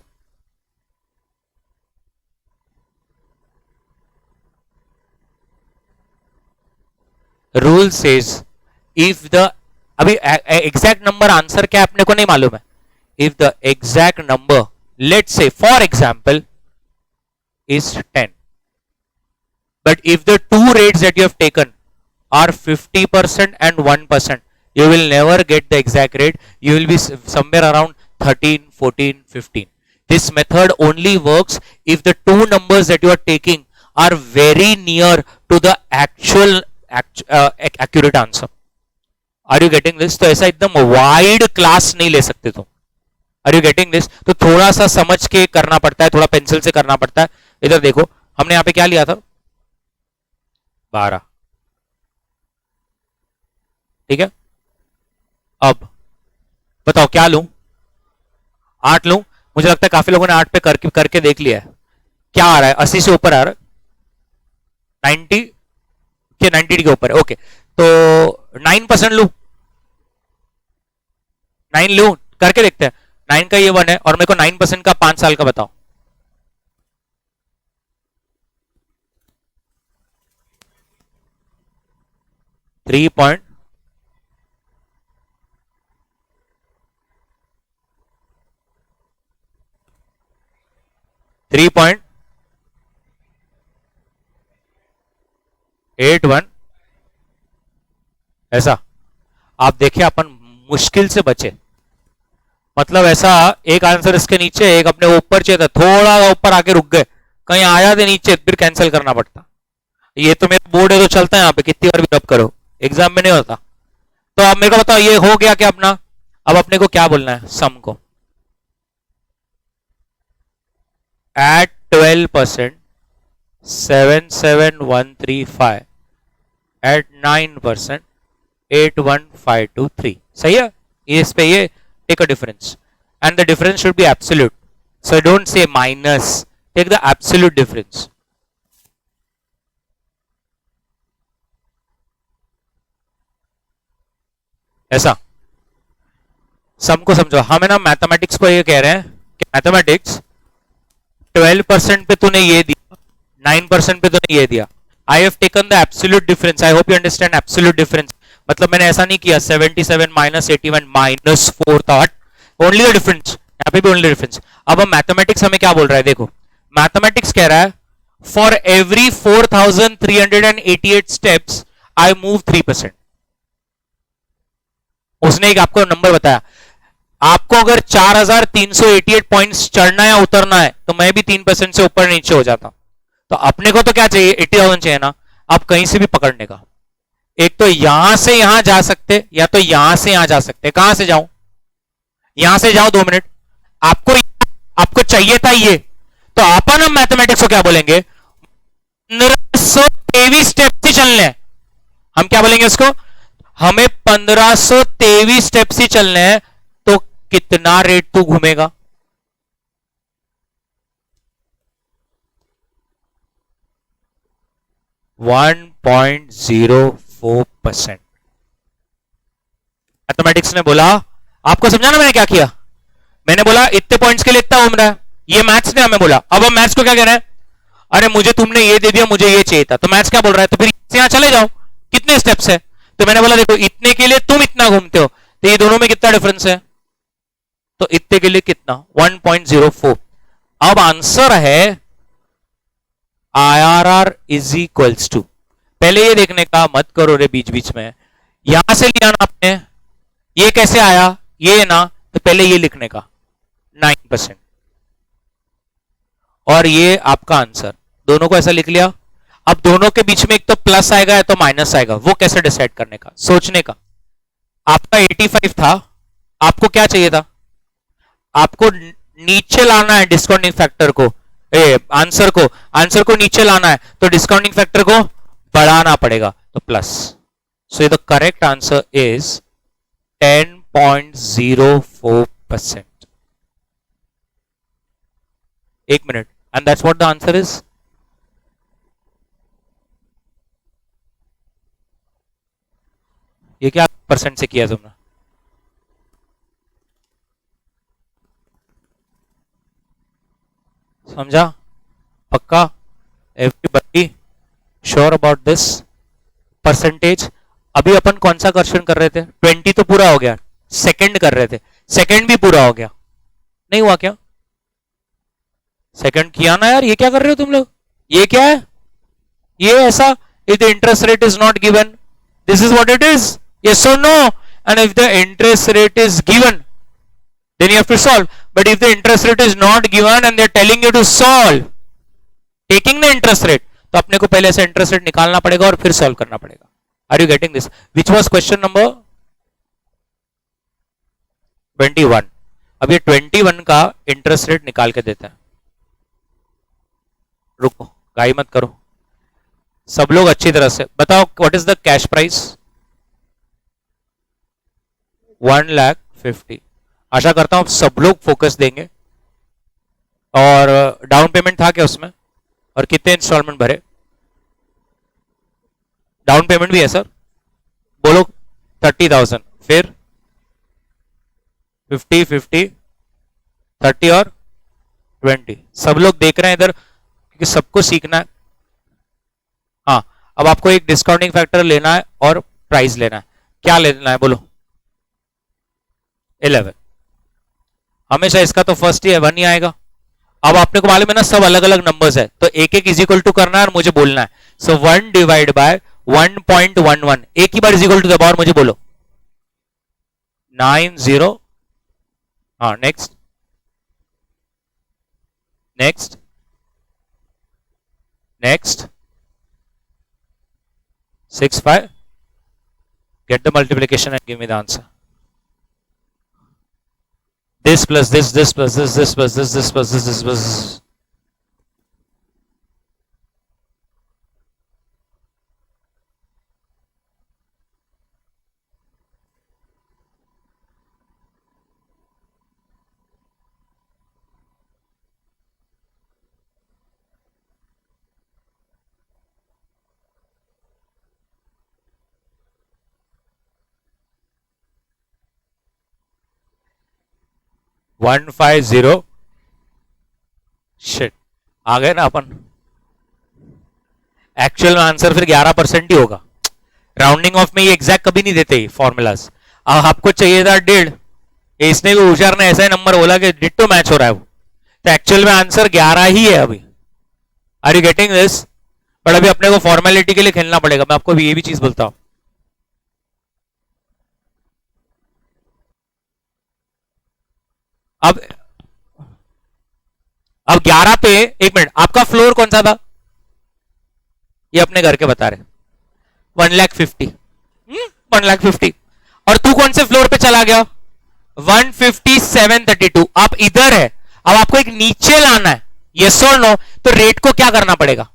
rule says if the, अभी एग्जैक्ट नंबर आंसर क्या अपने को नहीं मालूम है. If the exact number, let's say for example is 10, but if the two rates that you have taken are 50% and 1%, you will never get the exact rate. You will be somewhere around 13, 14, 15. This method only works if the two numbers that you are taking are very near to the actual accurate answer. Are you getting this? तो ऐसा एकदम wide class नहीं ले सकते तुम. Are you getting this? तो थोड़ा सा समझ के करना पड़ता है, थोड़ा पेंसिल से करना पड़ता है. इधर देखो, हमने यहां पे क्या लिया था, 12. ठीक है, अब बताओ क्या लूं, 8 लूं? मुझे लगता है काफी लोगों ने 8 पे करके देख लिया है. क्या आ रहा है, 80 से ऊपर आ रहा है, 90 के 90 के ऊपर है. ओके, तो 9% लूं, 9 लूं, करके देखते हैं. 9 का ये 1 है, और मेरे को 9% का 5 साल का बताओ. Three point 3.81. ऐसा आप देखिए, अपन मुश्किल से बचे. मतलब ऐसा एक आंसर इसके नीचे, एक अपने ऊपर चाहिए था, थोड़ा ऊपर आके रुक गए, कहीं आया थे नीचे, फिर कैंसिल करना पड़ता. ये तो मेरा बोर्ड है तो चलता है, यहाँ पे कितनी बार भी रब करो, एग्जाम में नहीं होता. तो अब मेरे को बताओ ये हो गया क्या अपना. अब अपने को क्या बोलना है, सम को. At 12% 77135, at 9% 81523. सही है. इस पे ये take a difference, and the difference should be absolute. So don't say minus, take the absolute difference. ऐसा सम को समझो. हम है ना मैथमेटिक्स को ये कह रहे हैं कि मैथमेटिक्स 12% पे तूने ये दिया, 9% पे तूने ये दिया. I have taken the absolute difference. I hope you understand absolute difference. मतलब मैंने ऐसा नहीं किया 77 माइनस 81 माइनस 4 था, ओनली द डिफरेंस. यहाँ पे भी ओनली डिफरेंस. अब हम मैथमेटिक्स हमें क्या बोल रहा है, देखो मैथमेटिक्स कह रहा है for every 4388 steps I move 3%. उसने एक आपको नंबर बताया, आपको अगर 4388 पॉइंट्स चढ़ना या उतरना है तो मैं भी 3% से ऊपर नीचे हो जाता. तो अपने को तो क्या चाहिए, 80,000 चाहिए ना. आप कहीं से भी पकड़ने का, एक तो यहां से यहां जा सकते, या तो यहां से यहां जा सकते. कहां से जाऊं, यहां से जाओ 2 मिनट. आपको चाहिए था ये, तो अपन हम मैथमेटिक्स को क्या बोलेंगे, 1523 स्टेप ही चलने हैं. हम क्या बोलेंगे उसको, हमें 1523 स्टेप्स ही चलने हैं. तो कितना रेट तू घूमेगा, .04%. मैथमेटिक्स ने बोला, आपको समझाना मैंने क्या किया, मैंने बोला इतने पॉइंट्स के लिए इतना घूम रहा है. ये मैथ्स ने हमें बोला. अब हम मैथ्स को क्या कह रहे हैं, अरे मुझे तुमने ये दे दिया, मुझे ये चाहिए था. तो मैथ्स क्या बोल रहा है, तो फिर यहां चले जाओ, कितने स्टेप्स है. तो मैंने बोला देखो इतने के लिए तुम इतना घूमते हो, तो ये दोनों में कितना डिफरेंस है, तो इतने के लिए कितना 1.04. अब आंसर है IRR इज इक्वल्स टू, पहले ये देखने का मत करो रे बीच बीच में, यहां से लिया ना आपने, ये कैसे आया, ये ना, तो पहले ये लिखने का 9%, और ये आपका आंसर. दोनों को ऐसा लिख लिया. अब दोनों के बीच में एक तो प्लस आएगा या तो माइनस आएगा, वो कैसे डिसाइड करने का, सोचने का. आपका 85 था, आपको क्या चाहिए था? आपको नीचे लाना है डिस्काउंटिंग फैक्टर को, आंसर को नीचे लाना है, तो डिस्काउंटिंग फैक्टर को बढ़ाना पड़ेगा, तो plus. So the correct answer is 10.04%. एक minute, and that's what the answer is. ये क्या परसेंट से किया तुमने? समझा? पक्का? Everybody sure about this percentage? अभी अपन कौन सा क्वेश्चन कर रहे थे? 20 तो पूरा हो गया. सेकंड कर रहे थे, सेकंड भी पूरा हो गया. नहीं हुआ क्या? सेकंड किया ना यार. ये क्या कर रहे हो तुम लोग? ये क्या है? ये ऐसा, if the interest rate is not given, this is what it is. Yes or no? And if the interest rate is given, then you have to solve. But if the interest rate is not given and they're telling you to solve, taking the interest rate, तो अपने को पहले से interest rate निकालना पड़ेगा और फिर solve करना पड़ेगा. Are you getting this? Which was question number 21. अब ये 21 का इंटरेस्ट रेट निकाल के देते हैं. रुको, गाई मत करो. सब लोग अच्छी तरह से बताओ, what is the cash price? 1,50,000. आशा करता हूं सब लोग फोकस देंगे. और डाउन पेमेंट था क्या उसमें? और कितने इंस्टॉलमेंट भरे? डाउन पेमेंट भी है सर. बोलो 30,000. फिर 50, 50, 30 और 20. सब लोग देख रहे हैं इधर क्योंकि सबको सीखना है. हाँ, अब आपको एक डिस्काउंटिंग फैक्टर लेना है और प्राइस लेना है. क्या लेना है बोलो? 11. हमेशा इसका तो फर्स्ट ही 1 ही आएगा. अब आपने को मालूम है ना, सब अलग अलग नंबर्स है, तो एक एक इज इक्वल टू करना है और मुझे बोलना है. सो 1 डिवाइड बाय 1.11. एक ही बार इज इक्वल टू दबाओ और मुझे बोलो. 90. हाँ, next next next 65. Get the multiplication and give me the answer. This plus this plus this plus this plus this plus 150. Shit, आ गए ना अपन. एक्चुअल आंसर फिर 11% ही होगा. राउंडिंग ऑफ में ये एग्जैक्ट कभी नहीं देते फॉर्मूलाज. आपको चाहिए था 1.5. इसने भी होशियार ने ऐसा ही नंबर बोला कि डिट्टो मैच हो रहा है वो, तो एक्चुअल में आंसर 11 ही है अभी. Are you getting this? But अभी अपने को फॉर्मेलिटी के लिए खेलना पड़ेगा. मैं आपको ये भी चीज बोलता हूं. अब 11 पे, एक मिनट, आपका फ्लोर कौन सा था? ये अपने घर के बता रहे. 1,50,000. 1,50,000. और तू कौन से फ्लोर पे चला गया? 157.32. आप इधर है. अब आपको एक नीचे लाना है. यस और नो? तो रेट को क्या करना पड़ेगा?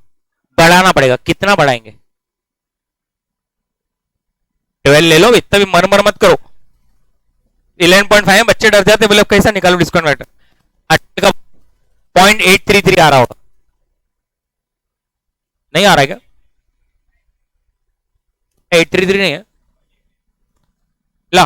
बढ़ाना पड़ेगा. कितना बढ़ाएंगे? 12 ले लो. इतना भी मर मत करो. 11.5 बच्चे डर जाते, बोले कैसा निकालो डिस्काउंट फैक्टर. 0.833 आ रहा होगा. नहीं आ रहा है क्या? 833 नहीं है. ला,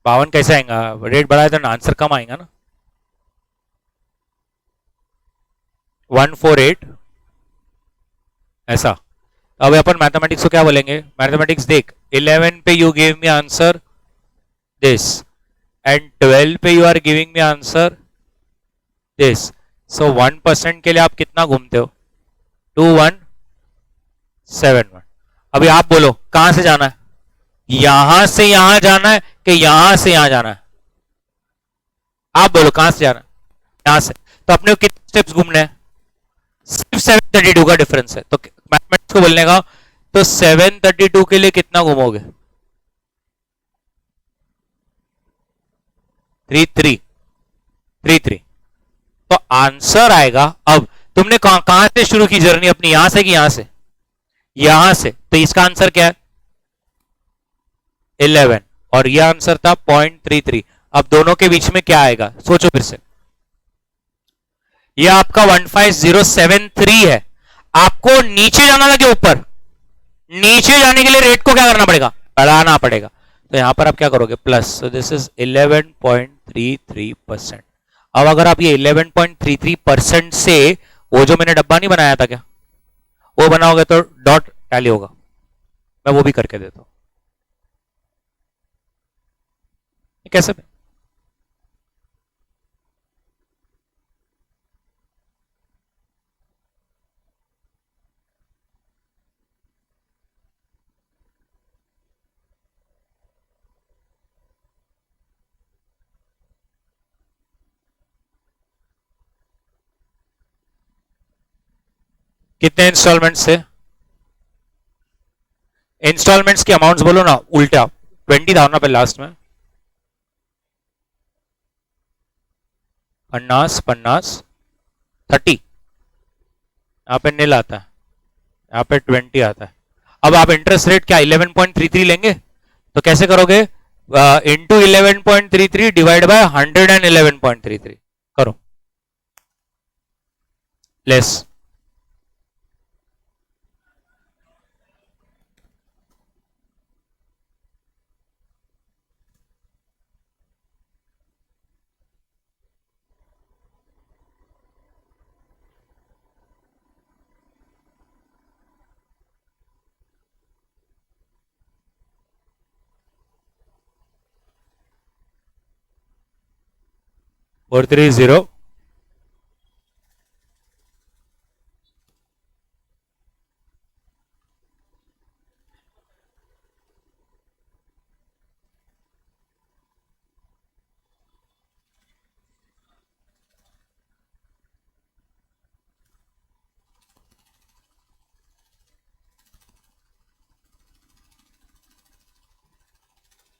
बावन कैसे आएगा? रेट बढ़ाए तो आंसर कम आएगा ना. 148 ऐसा. अब अपन मैथमेटिक्स को क्या बोलेंगे? मैथमेटिक्स देख, 11 पे you give me answer this and 12 पे you are giving me answer this. So 1% के लिए आप कितना घूमते हो? 2171. अभी आप बोलो कहां से जाना है, यहां से यहां जाना है कि यहां से यहां जाना है, आप बोलो कहां से जाना है, यहां से। तो अपने को कितने स्टेप्स घूमने हैं, सिर्फ 732 का डिफरेंस है, तो मैथमेटिक्स को बोलने का, तो 732 के लिए कितना घूमोगे, 3333। तो आंसर आएगा, अब तुमने कहां से शुरू की जर्नी अपनी, यहां से कि यहां से, यहां से, तो इसका आंसर क्या है 11, और यह आंसर था 0.33। अब दोनों के बीच में क्या आएगा सोचो फिर से, यह आपका 15073 है, आपको नीचे जाना था कि ऊपर, नीचे जाने के लिए रेट को क्या करना पड़ेगा, बढ़ाना पड़ेगा। तो यहां पर आप क्या करोगे प्लस, सो दिस इज 11.33%। अब अगर आप ये 11.33% से वो जो मैंने डब्बा नहीं बनाया था क्या, वो बनाओगे तो डॉट टैली होगा, मैं वो भी करके देता हूं, कैसे में? कितने इंस्टॉलमेंट्स से, इंस्टॉलमेंट्स की अमाउंट्स बोलो ना उल्टा, 20 था ना पे लास्ट में, 50 50 30, यहां पे नील आता है, यहां पे 20 आता है। अब आप इंटरेस्ट रेट क्या 11.33 लेंगे, तो कैसे करोगे, इंटू 11.33 डिवाइड बाय 111.33 करो, लेस, और 30,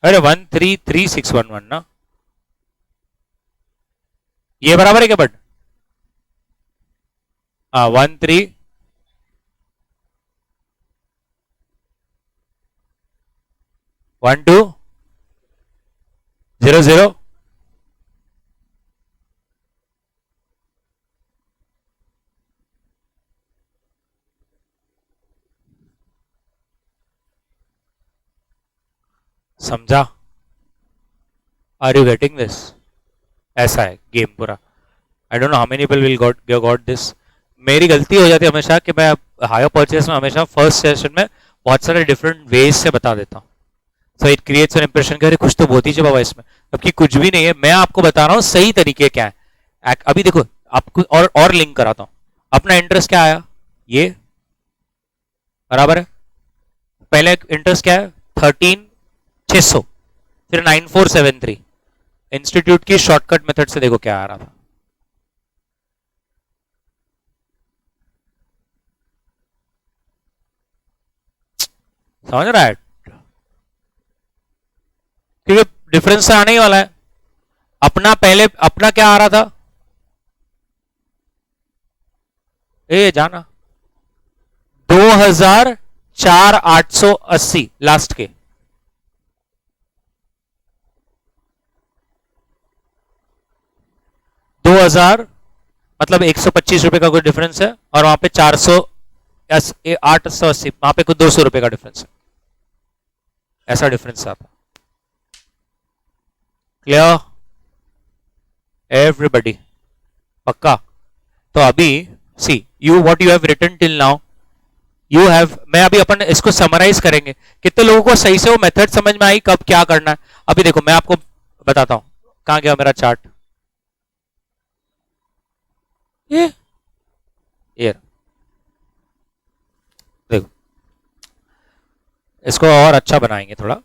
अरे 133611 ना, ये बराबर है क्या बट, हाँ 131200, समझा, आर यू गेटिंग दिस, ऐसा है गेम पूरा। I don't know how many people will got this. मेरी गलती हो जाती है हमेशा कि मैं हायर परचेस में हमेशा फर्स्ट सेशन में बहुत सारे डिफरेंट वेज से बता देता हूँ, so it creates an impression कि अरे कुछ तो बहुत ही बाबा इसमें, जबकि कुछ भी नहीं है, मैं आपको बता रहा हूँ सही तरीके क्या है। अभी देखो आपको और लिंक कराता हूँ, अपना इंटरेस्ट क्या आया, ये बराबर है, पहले इंटरेस्ट क्या है 13,600, फिर 9473, इंस्टीट्यूट की शॉर्टकट मेथड से देखो क्या आ रहा था, समझ रहा है, क्योंकि डिफरेंस से आने ही वाला है। अपना पहले अपना क्या आ रहा था, ए जाना 2004,880 लास्ट के, 2000 मतलब 125 रुपए का कोई डिफरेंस है, और वहां पे 880, वहां पे कुछ 200 रुपए का डिफरेंस है, ऐसा डिफरेंस आता। क्लियर एवरीबडी, पक्का। तो अभी see you what you have written till now, you have, मैं अभी अपन इसको समराइज करेंगे, कितने लोगों को सही से वो मेथड समझ में आई कब क्या करना है। अभी देखो मैं आपको बताता हूं, कहां गया मेरा चार्ट, ये देखो इसको और अच्छा बनाएंगे थोड़ा।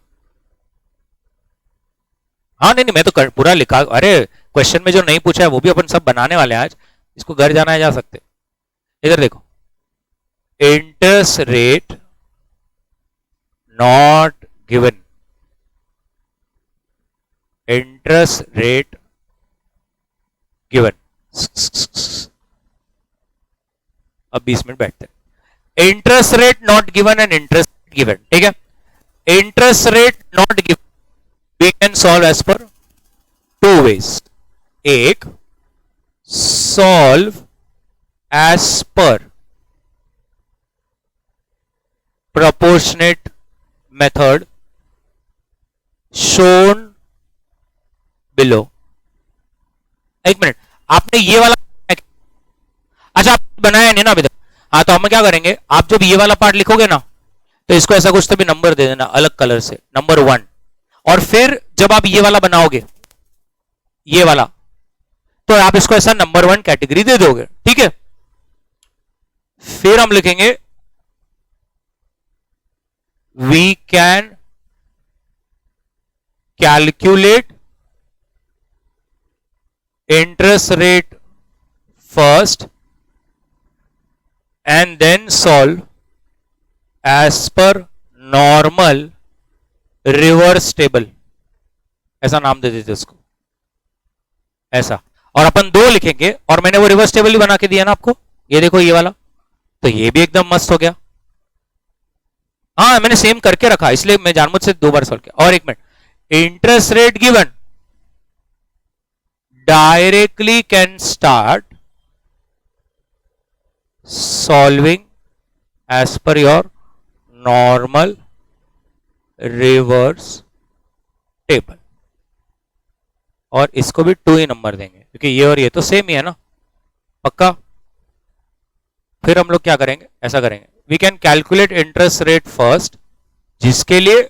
हाँ नहीं नहीं, मैं तो पूरा लिखा, अरे क्वेश्चन में जो नहीं पूछा है वो भी अपन सब बनाने वाले हैं आज। इसको घर जाना है जा सकते। इधर देखो, interest rate not given, interest rate given. अब 20 मिनट बैठते हैं। Interest rate not given and interest given, ठीक है। Interest rate not given we can solve as per two ways. एक, solve as per proportionate method shown below। एक minute, आपने ये वाला, अच्छा आप बनाया नहीं ना अभी तक। हाँ तो हम क्या करेंगे, आप जब ये वाला पार्ट लिखोगे ना तो इसको ऐसा कुछ तो भी नंबर दे देना अलग कलर से, नंबर 1। और फिर जब आप ये वाला बनाओगे, ये वाला, तो आप इसको ऐसा नंबर 1 कैटेगरी दे दोगे, ठीक है। फिर हम लिखेंगे we can calculate interest rate first and then solve as per normal reverse table, ऐसा नाम दे देते उसको, ऐसा। और अपन 2 लिखेंगे, और मैंने वो रिवर्स टेबल भी बना के दिया ना आपको, ये देखो ये वाला, तो ये भी एकदम मस्त हो गया। हाँ मैंने सेम करके रखा, इसलिए मैं जानबूझ से 2 बार सॉल्व किया। और एक minute, interest rate given directly can start solving as per your normal reverse table. और इसको भी 2 ही नंबर देंगे क्योंकि ये और ये तो सेम ही है ना, पक्का। फिर हम लोग क्या करेंगे, ऐसा करेंगे, we can calculate interest rate first, जिसके लिए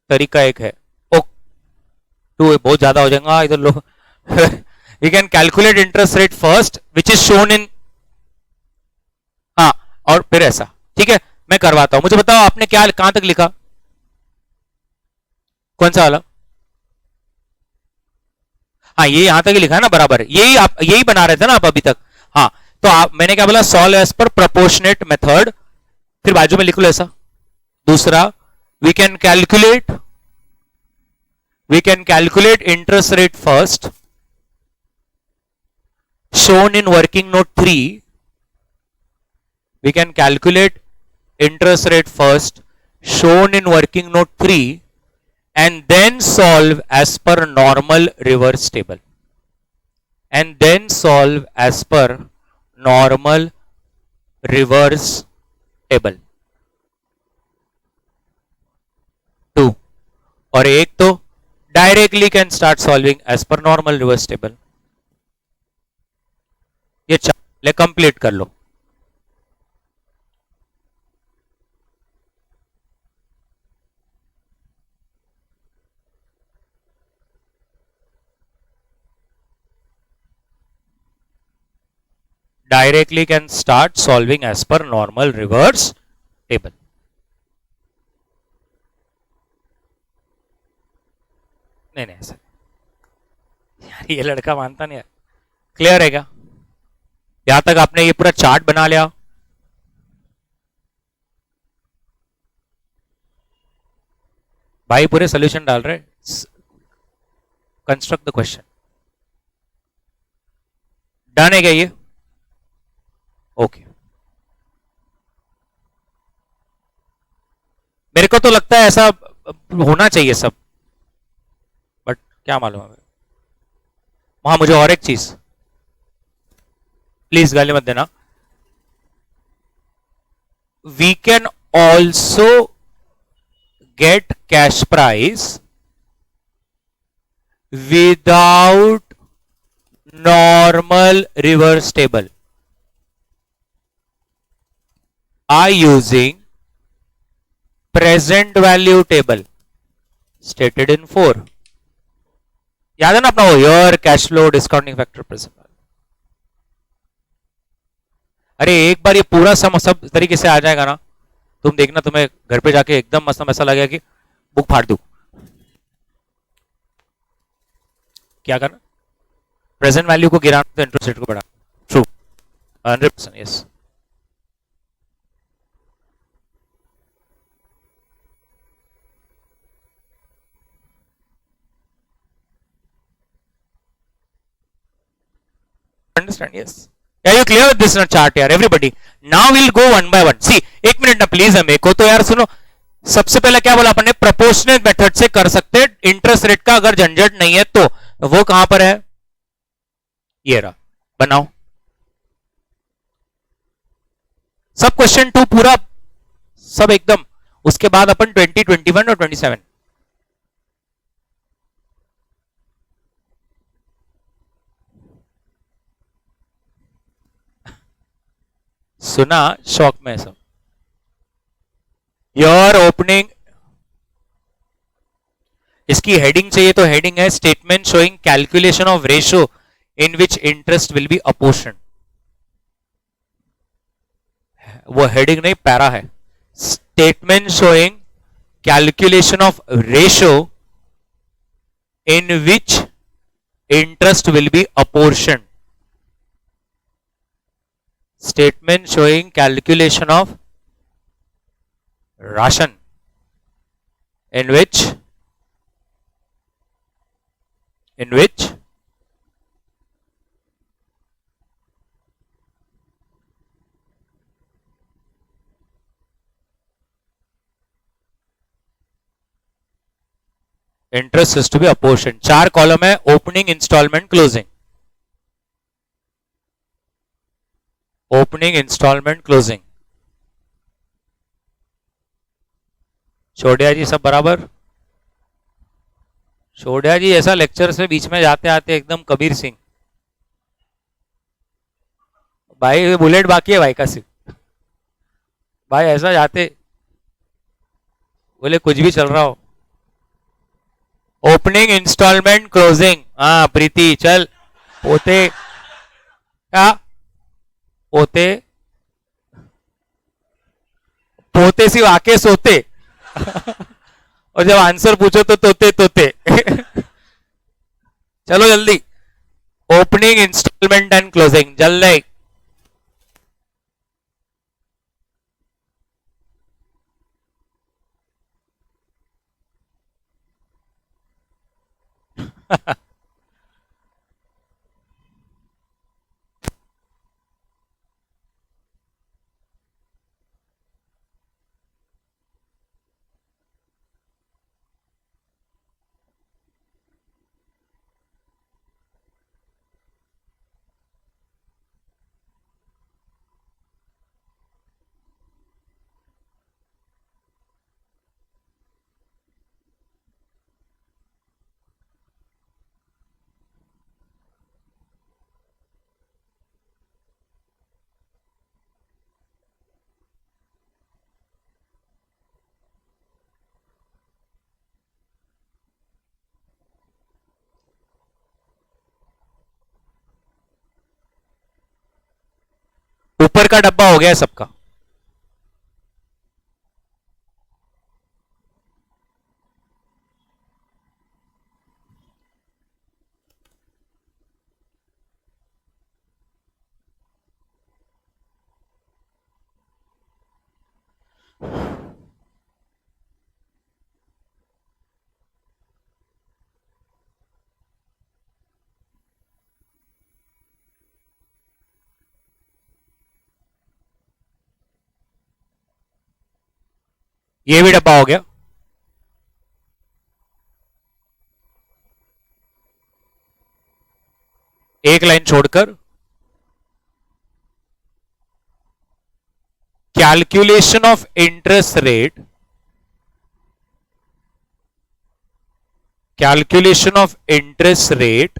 तरीका एक है, ओ 2 बहुत ज्यादा हो जाएगा इधर लोग। We can calculate interest rate first which is shown in, हाँ, और फिर ऐसा, ठीक है। मैं करवाता हूं, मुझे बताओ आपने क्या कहां तक लिखा, कौन सा वाला? हाँ ये यहां तक ही लिखा है ना, बराबर, यही आप यही बना रहे थे ना आप अभी तक। हाँ तो आप, मैंने क्या बोला, solve as per proportionate method, फिर बाजू में लिख लो ऐसा। दूसरा, we can calculate interest rate first shown in working note 3, we can calculate interest rate first shown in working note 3 and then solve as per normal reverse table, and then solve as per normal reverse table 2। और एक तो directly can start solving as per normal reverse table. ये ले complete कर लो। Directly can start solving as per normal reverse table. नहीं नहीं ऐसा यार, ये लड़का मानता नहीं है। क्लियर है क्या? यहां तक आपने ये पूरा चार्ट बना लिया। भाई पूरे सोल्यूशन डाल रहे, कंस्ट्रक्ट द क्वेश्चन। डन है क्या ये? ओके। मेरे को तो लगता है ऐसा होना चाहिए सब, बट क्या मालूम है। वहां मुझे और एक चीज, प्लीज गाली मत देना, we can also get cash price without normal reverse table by using present value table stated in 4। याद है ना अपना वो year cash flow discounting factor present. अरे एक बार ये पूरा सम सब तरीके से आ जाएगा ना तुम देखना, तुम्हें घर पे जाके एकदम मस्त ऐसा लगेगा कि बुक फाड़ दू। क्या करना? प्रेजेंट वैल्यू को गिराना तो इंटरेस्ट रेट को बढ़ाना। True, 100%, yes. Understand? Yes. Are you clear with this chart यार everybody? Now we'll go one by one. See, एक मिनट ना प्लीज, हमें को तो यार सुनो। सबसे पहले क्या बोला अपन ने? प्रोपोर्शनल मेथड से कर सकते हैं इंटरेस्ट रेट का, अगर झंझट नहीं है तो। वो कहां पर है? ये रहा, बनाओ। सब क्वेश्चन टू पूरा, सब एकदम। उसके बाद अपन 20, 21 और 27। सुना, शॉक में सब। योर ओपनिंग, इसकी हेडिंग चाहिए तो हेडिंग है statement showing calculation of ratio in which interest will be apportion. वो हेडिंग नहीं, पैरा है। Statement showing calculation of ratio in which interest will be apportion. Statement showing calculation of ration in which interest is to be apportioned। 4 column है, opening, instalment, closing. Opening, instalment, closing. छोड़िया जी सब बराबर? छोड़िया जी ऐसा lecture से बीच में जाते आते एकदम कबीर सिंह भाई। बुलेट बाकी है भाई का सिर्फ भाई, ऐसा जाते बोले कुछ भी चल रहा हो। Opening, instalment, closing. हाँ प्रीति चल। पोते क्या? पोते पोते सिर्फ आके सोते और जब आंसर पूछो तो तोते तोते चलो जल्दी। ओपनिंग, इंस्टॉलमेंट एंड क्लोजिंग, जल्दी। ऊपर का डब्बा हो गया सबका। ये भी डब्बा हो गया। एक लाइन छोड़कर calculation of interest rate, calculation of interest rate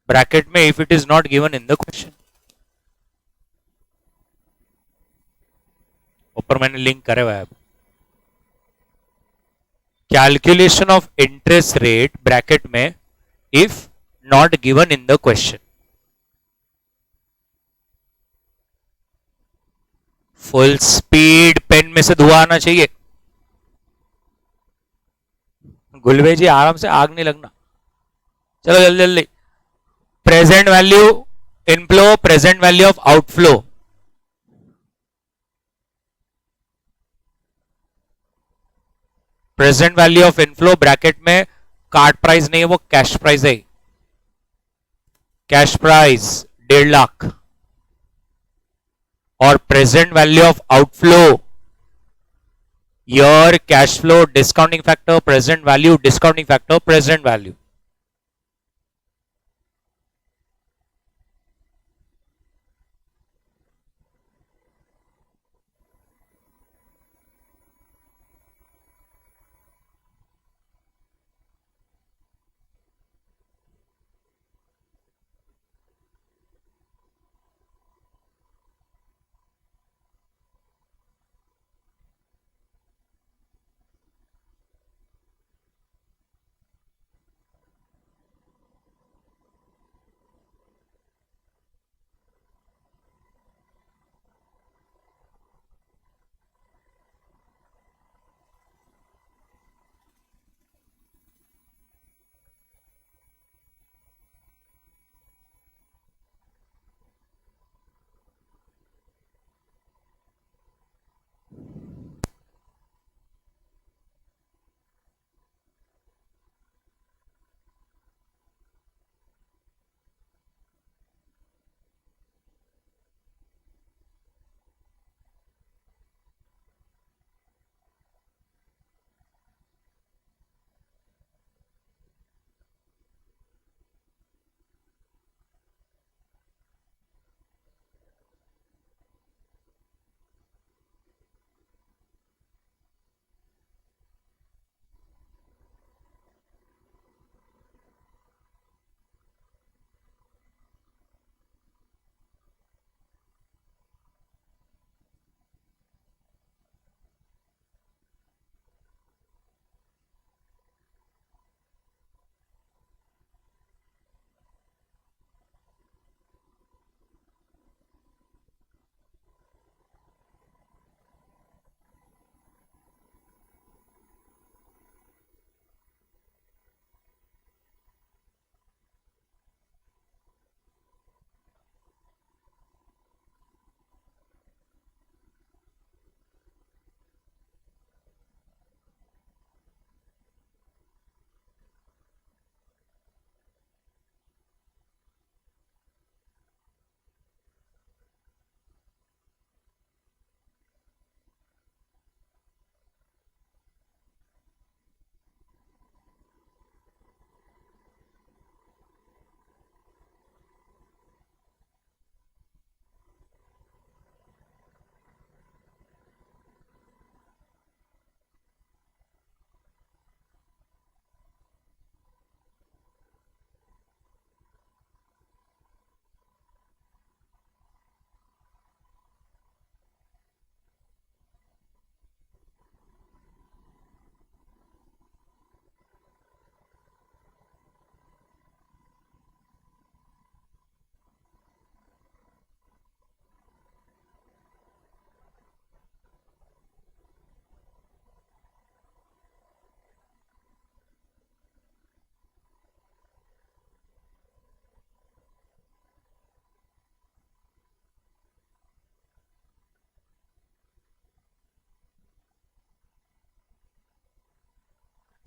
bracket में if it is not given in the question. ऊपर मैंने लिंक करे हुआ है। Calculation of interest rate bracket में if not given in the question. Full speed, pen में से धुआं आना चाहिए। गुलवे जी आराम से, आग नहीं लगना। चलो जल्दी जल्दी। Present value inflow, present value of outflow. Present value of inflow bracket में कार्ड प्राइस नहीं है, वो कैश प्राइस है। कैश प्राइस 1.5 लाख और present value of outflow year cash flow discounting factor present value discounting factor present value.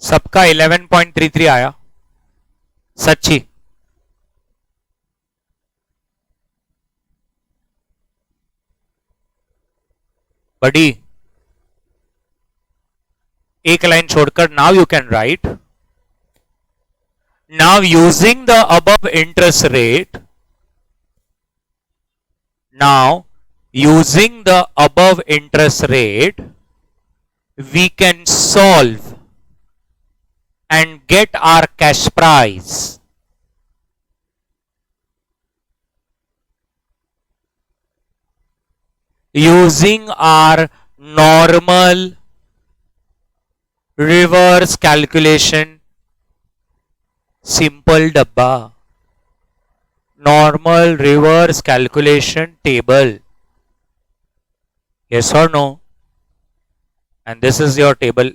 सबका 11.33 आया। सच्ची बड़ी एक लाइन छोड़कर now you can write now using the above interest rate now using the above interest rate we can solve and get our cash price using our normal reverse calculation simple dabba normal reverse calculation table Yes or no? And this is your table.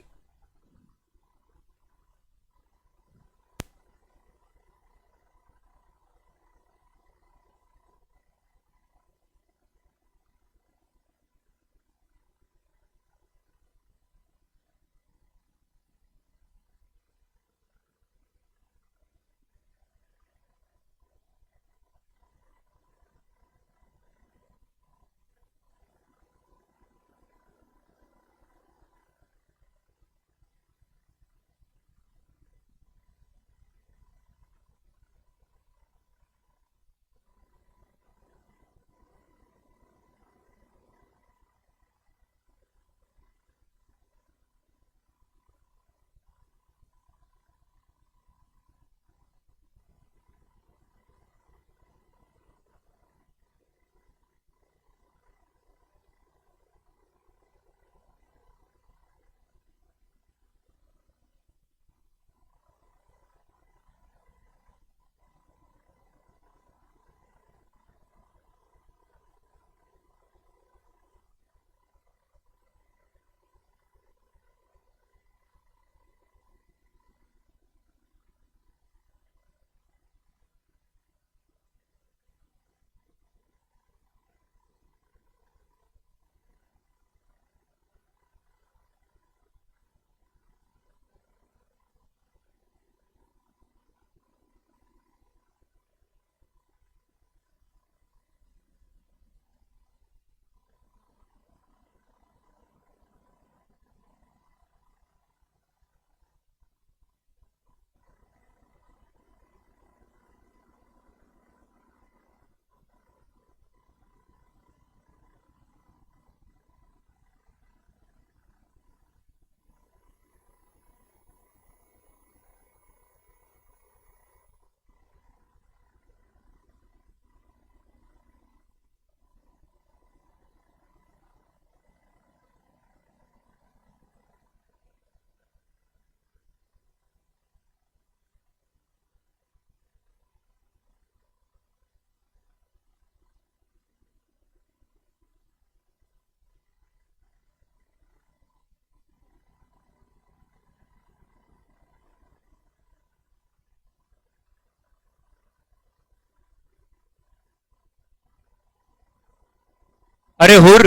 अरे हुर,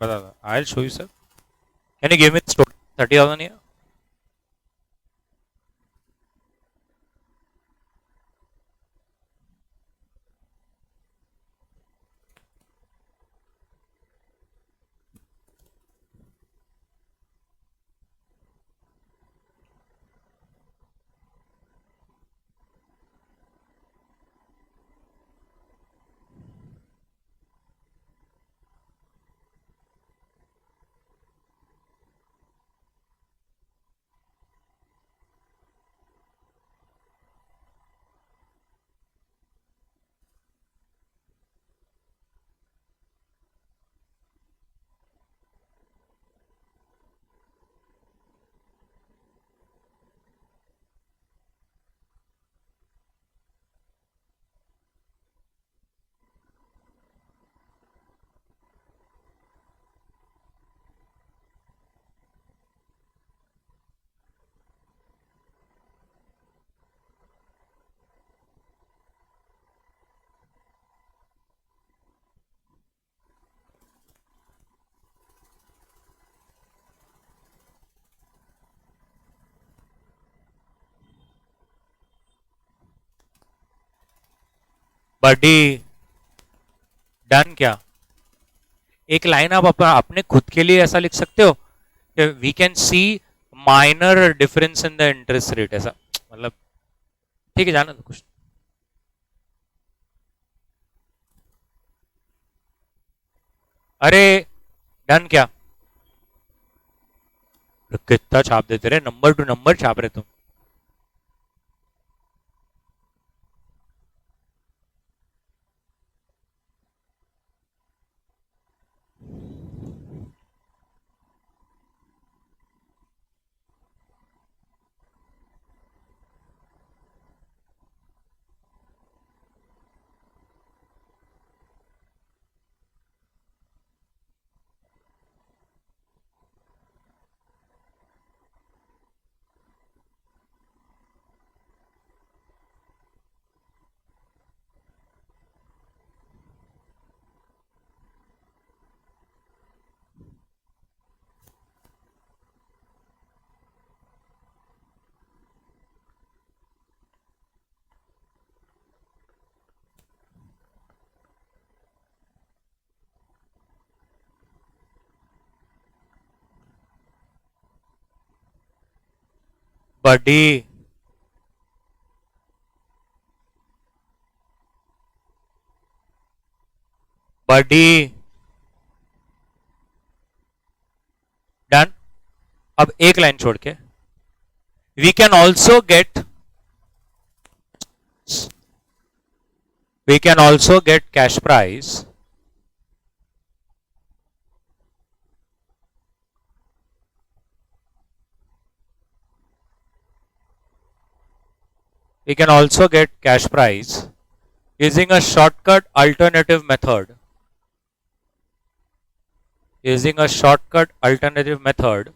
बता दो. I'll show you, sir. Can you give me this total 30,000 here? Buddy done क्या? एक line आप अपने खुद के लिए ऐसा लिख सकते हो कि we can see minor difference in the interest rate, ऐसा मतलब. ठीक है, जाना तो कुछ. अरे डन क्या? कितना छाप देते रहे, नंबर टू नंबर छाप रहे तुम. बडी बडी डन। अब एक लाइन छोड़ के we can also get cash price using a shortcut alternative method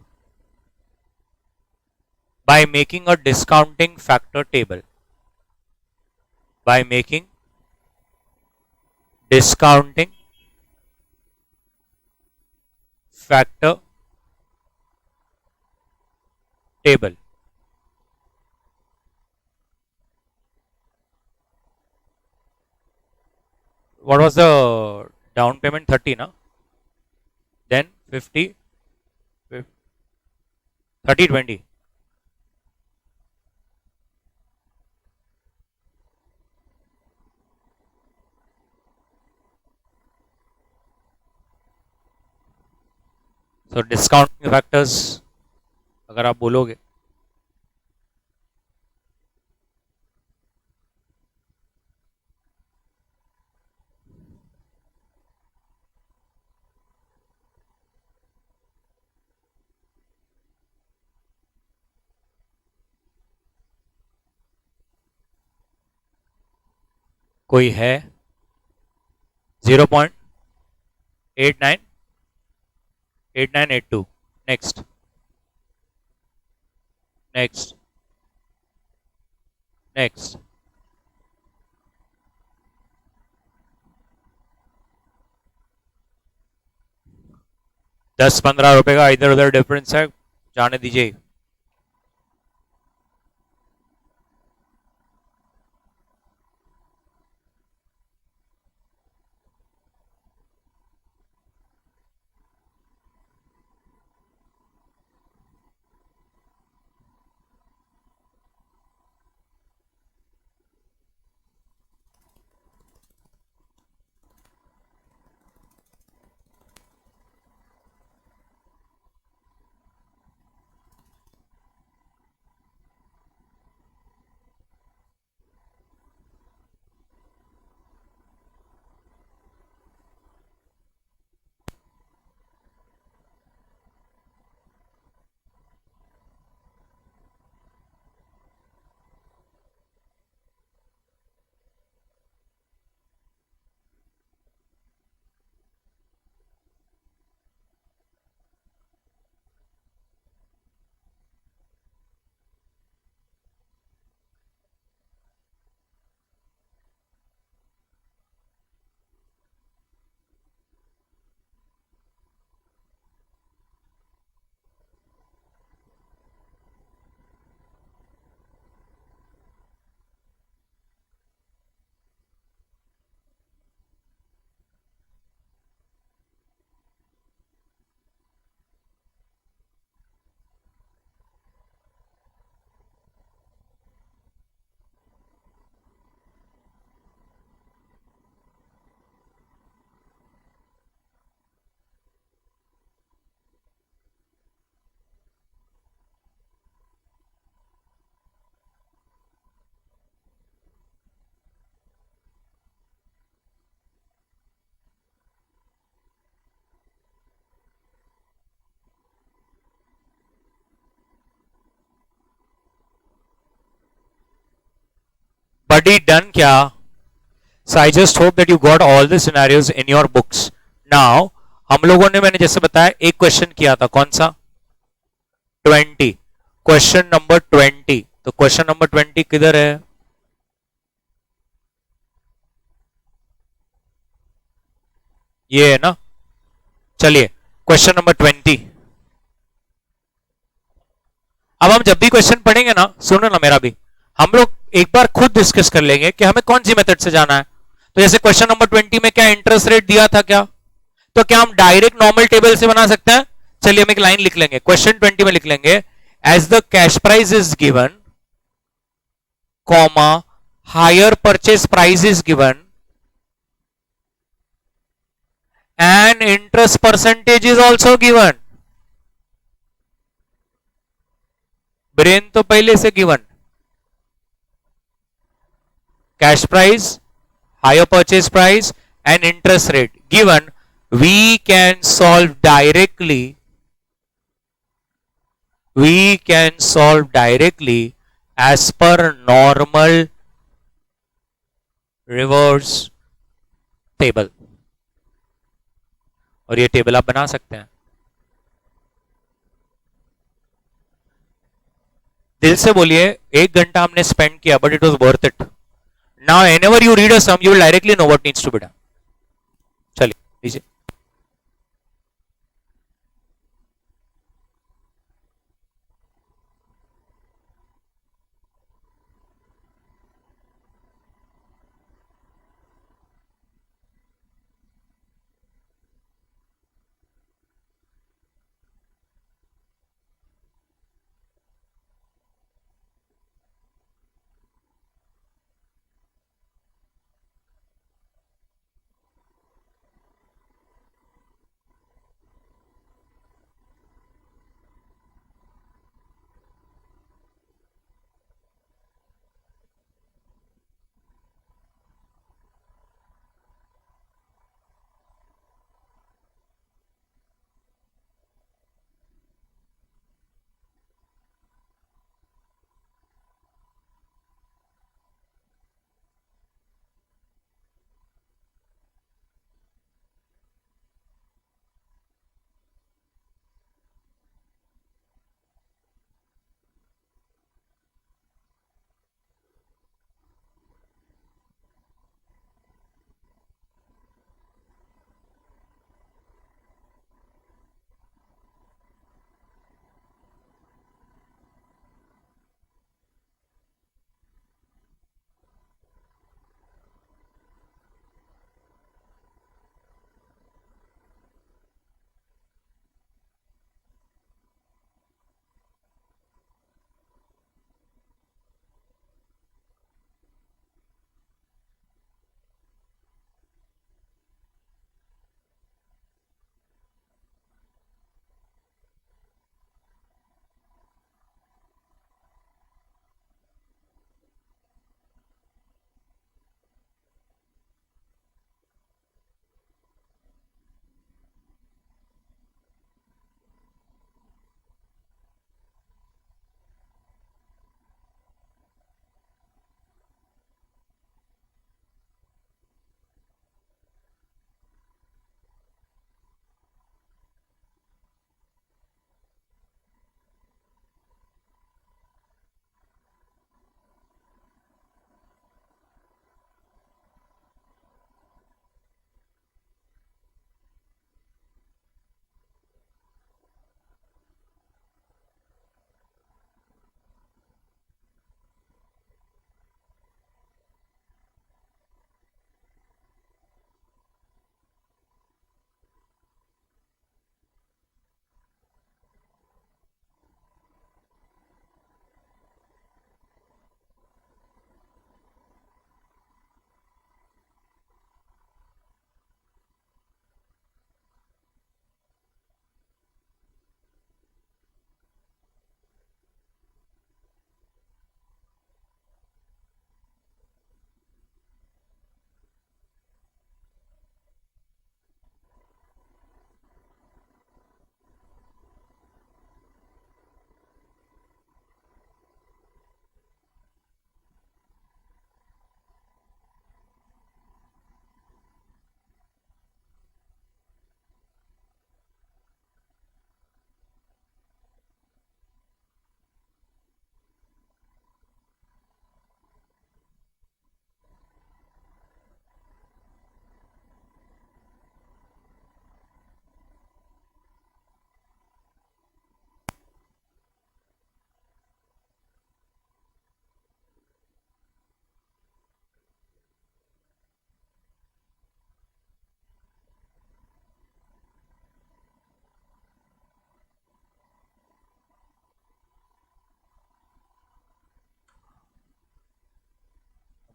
by making a discounting factor table. By making discounting factor table. What was the down payment? 30, na? Then 50, 30, 20. So discounting factors अगर आप बोलोगे कोई है 0.8982 next 10-15 रुपए का इधर उधर difference है, जाने दीजिए। Buddy done क्या? So I just hope that you got all the scenarios in your books. Now हम लोगों ने, मैंने जैसे बताया, एक क्वेश्चन किया था, कौन सा? 20, क्वेश्चन नंबर 20। तो क्वेश्चन नंबर 20 किधर है? ये है ना। चलिए क्वेश्चन नंबर 20। अब हम जब भी क्वेश्चन पढ़ेंगे ना, सुनो ना मेरा भी, हम लोग एक बार खुद डिस्कस कर लेंगे कि हमें कौन सी मेथड से जाना है। तो जैसे क्वेश्चन नंबर 20 में क्या इंटरेस्ट रेट दिया था क्या? तो क्या हम डायरेक्ट नॉर्मल टेबल से बना सकते हैं? चलिए हम एक लाइन लिख लेंगे, क्वेश्चन 20 में लिख लेंगे, as the cash price is given, comma, higher purchase price is given, and interest percentage is also given. Brain तो पहले से given, cash price, higher purchase price and interest rate given, we can solve directly as per normal reverse table. और ये table आप बना सकते हैं. दिल से बोलिए 1 घंटा हमने स्पेंड किया but it was worth it. Now whenever you read a sum you will directly know what needs to be done. चलिए लीजिए.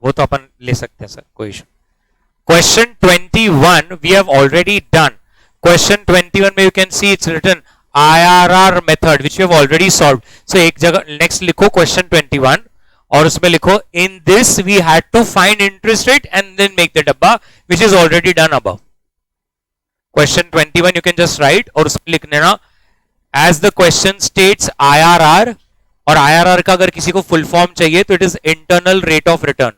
वो तो अपन ले सकते हैं सर, कोई issue. Question 21 we have already done. Question 21 में you can see it's written IRR method which you have already solved. So एक जगह नेक्स्ट लिखो क्वेश्चन 21 और उसमें लिखो in this we had to find interest rate and then make the डब्बा which is already done above. Question 21 you can just write और उसमें लिख देना as the question states IRR, और IRR का अगर किसी को फुल फॉर्म चाहिए तो it is internal rate of return.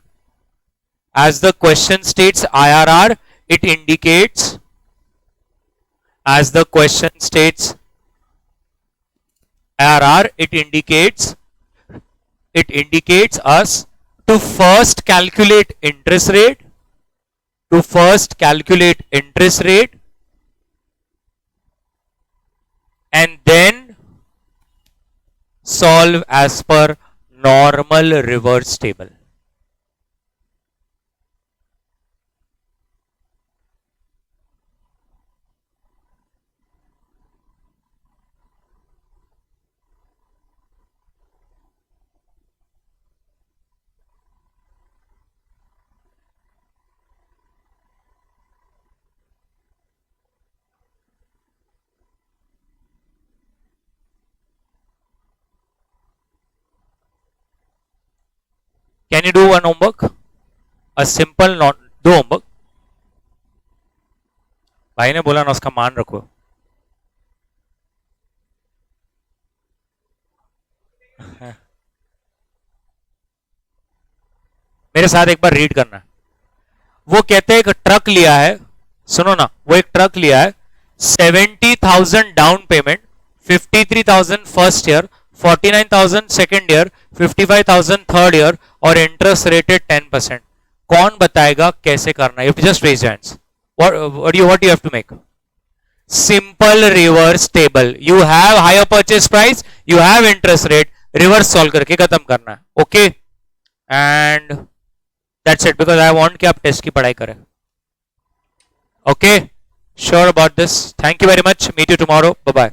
As the question states IRR, it indicates, as the question states IRR, it indicates us to first calculate interest rate, and then solve as per normal reverse table. Can you do one homework? A simple not do homework. भाई ने बोला ना उसका मान रखो। मेरे साथ एक बार रीड करना। वो कहते हैं एक ट्रक लिया है, सुनो ना, वो एक ट्रक लिया है, 70,000 down payment, 53,000 first year, 49,000 second year, 55,000 third year और इंटरेस्ट रेटेड 10%। कौन बताएगा कैसे करना? You just raise hands. what you have to make? Simple reverse table. You have higher purchase price, you have interest rate, reverse solve करके खत्म करना है। Okay and that's it, because I want कि आप टेस्ट की पढ़ाई करें। Okay, sure about this. Thank you very much, meet you tomorrow, bye bye.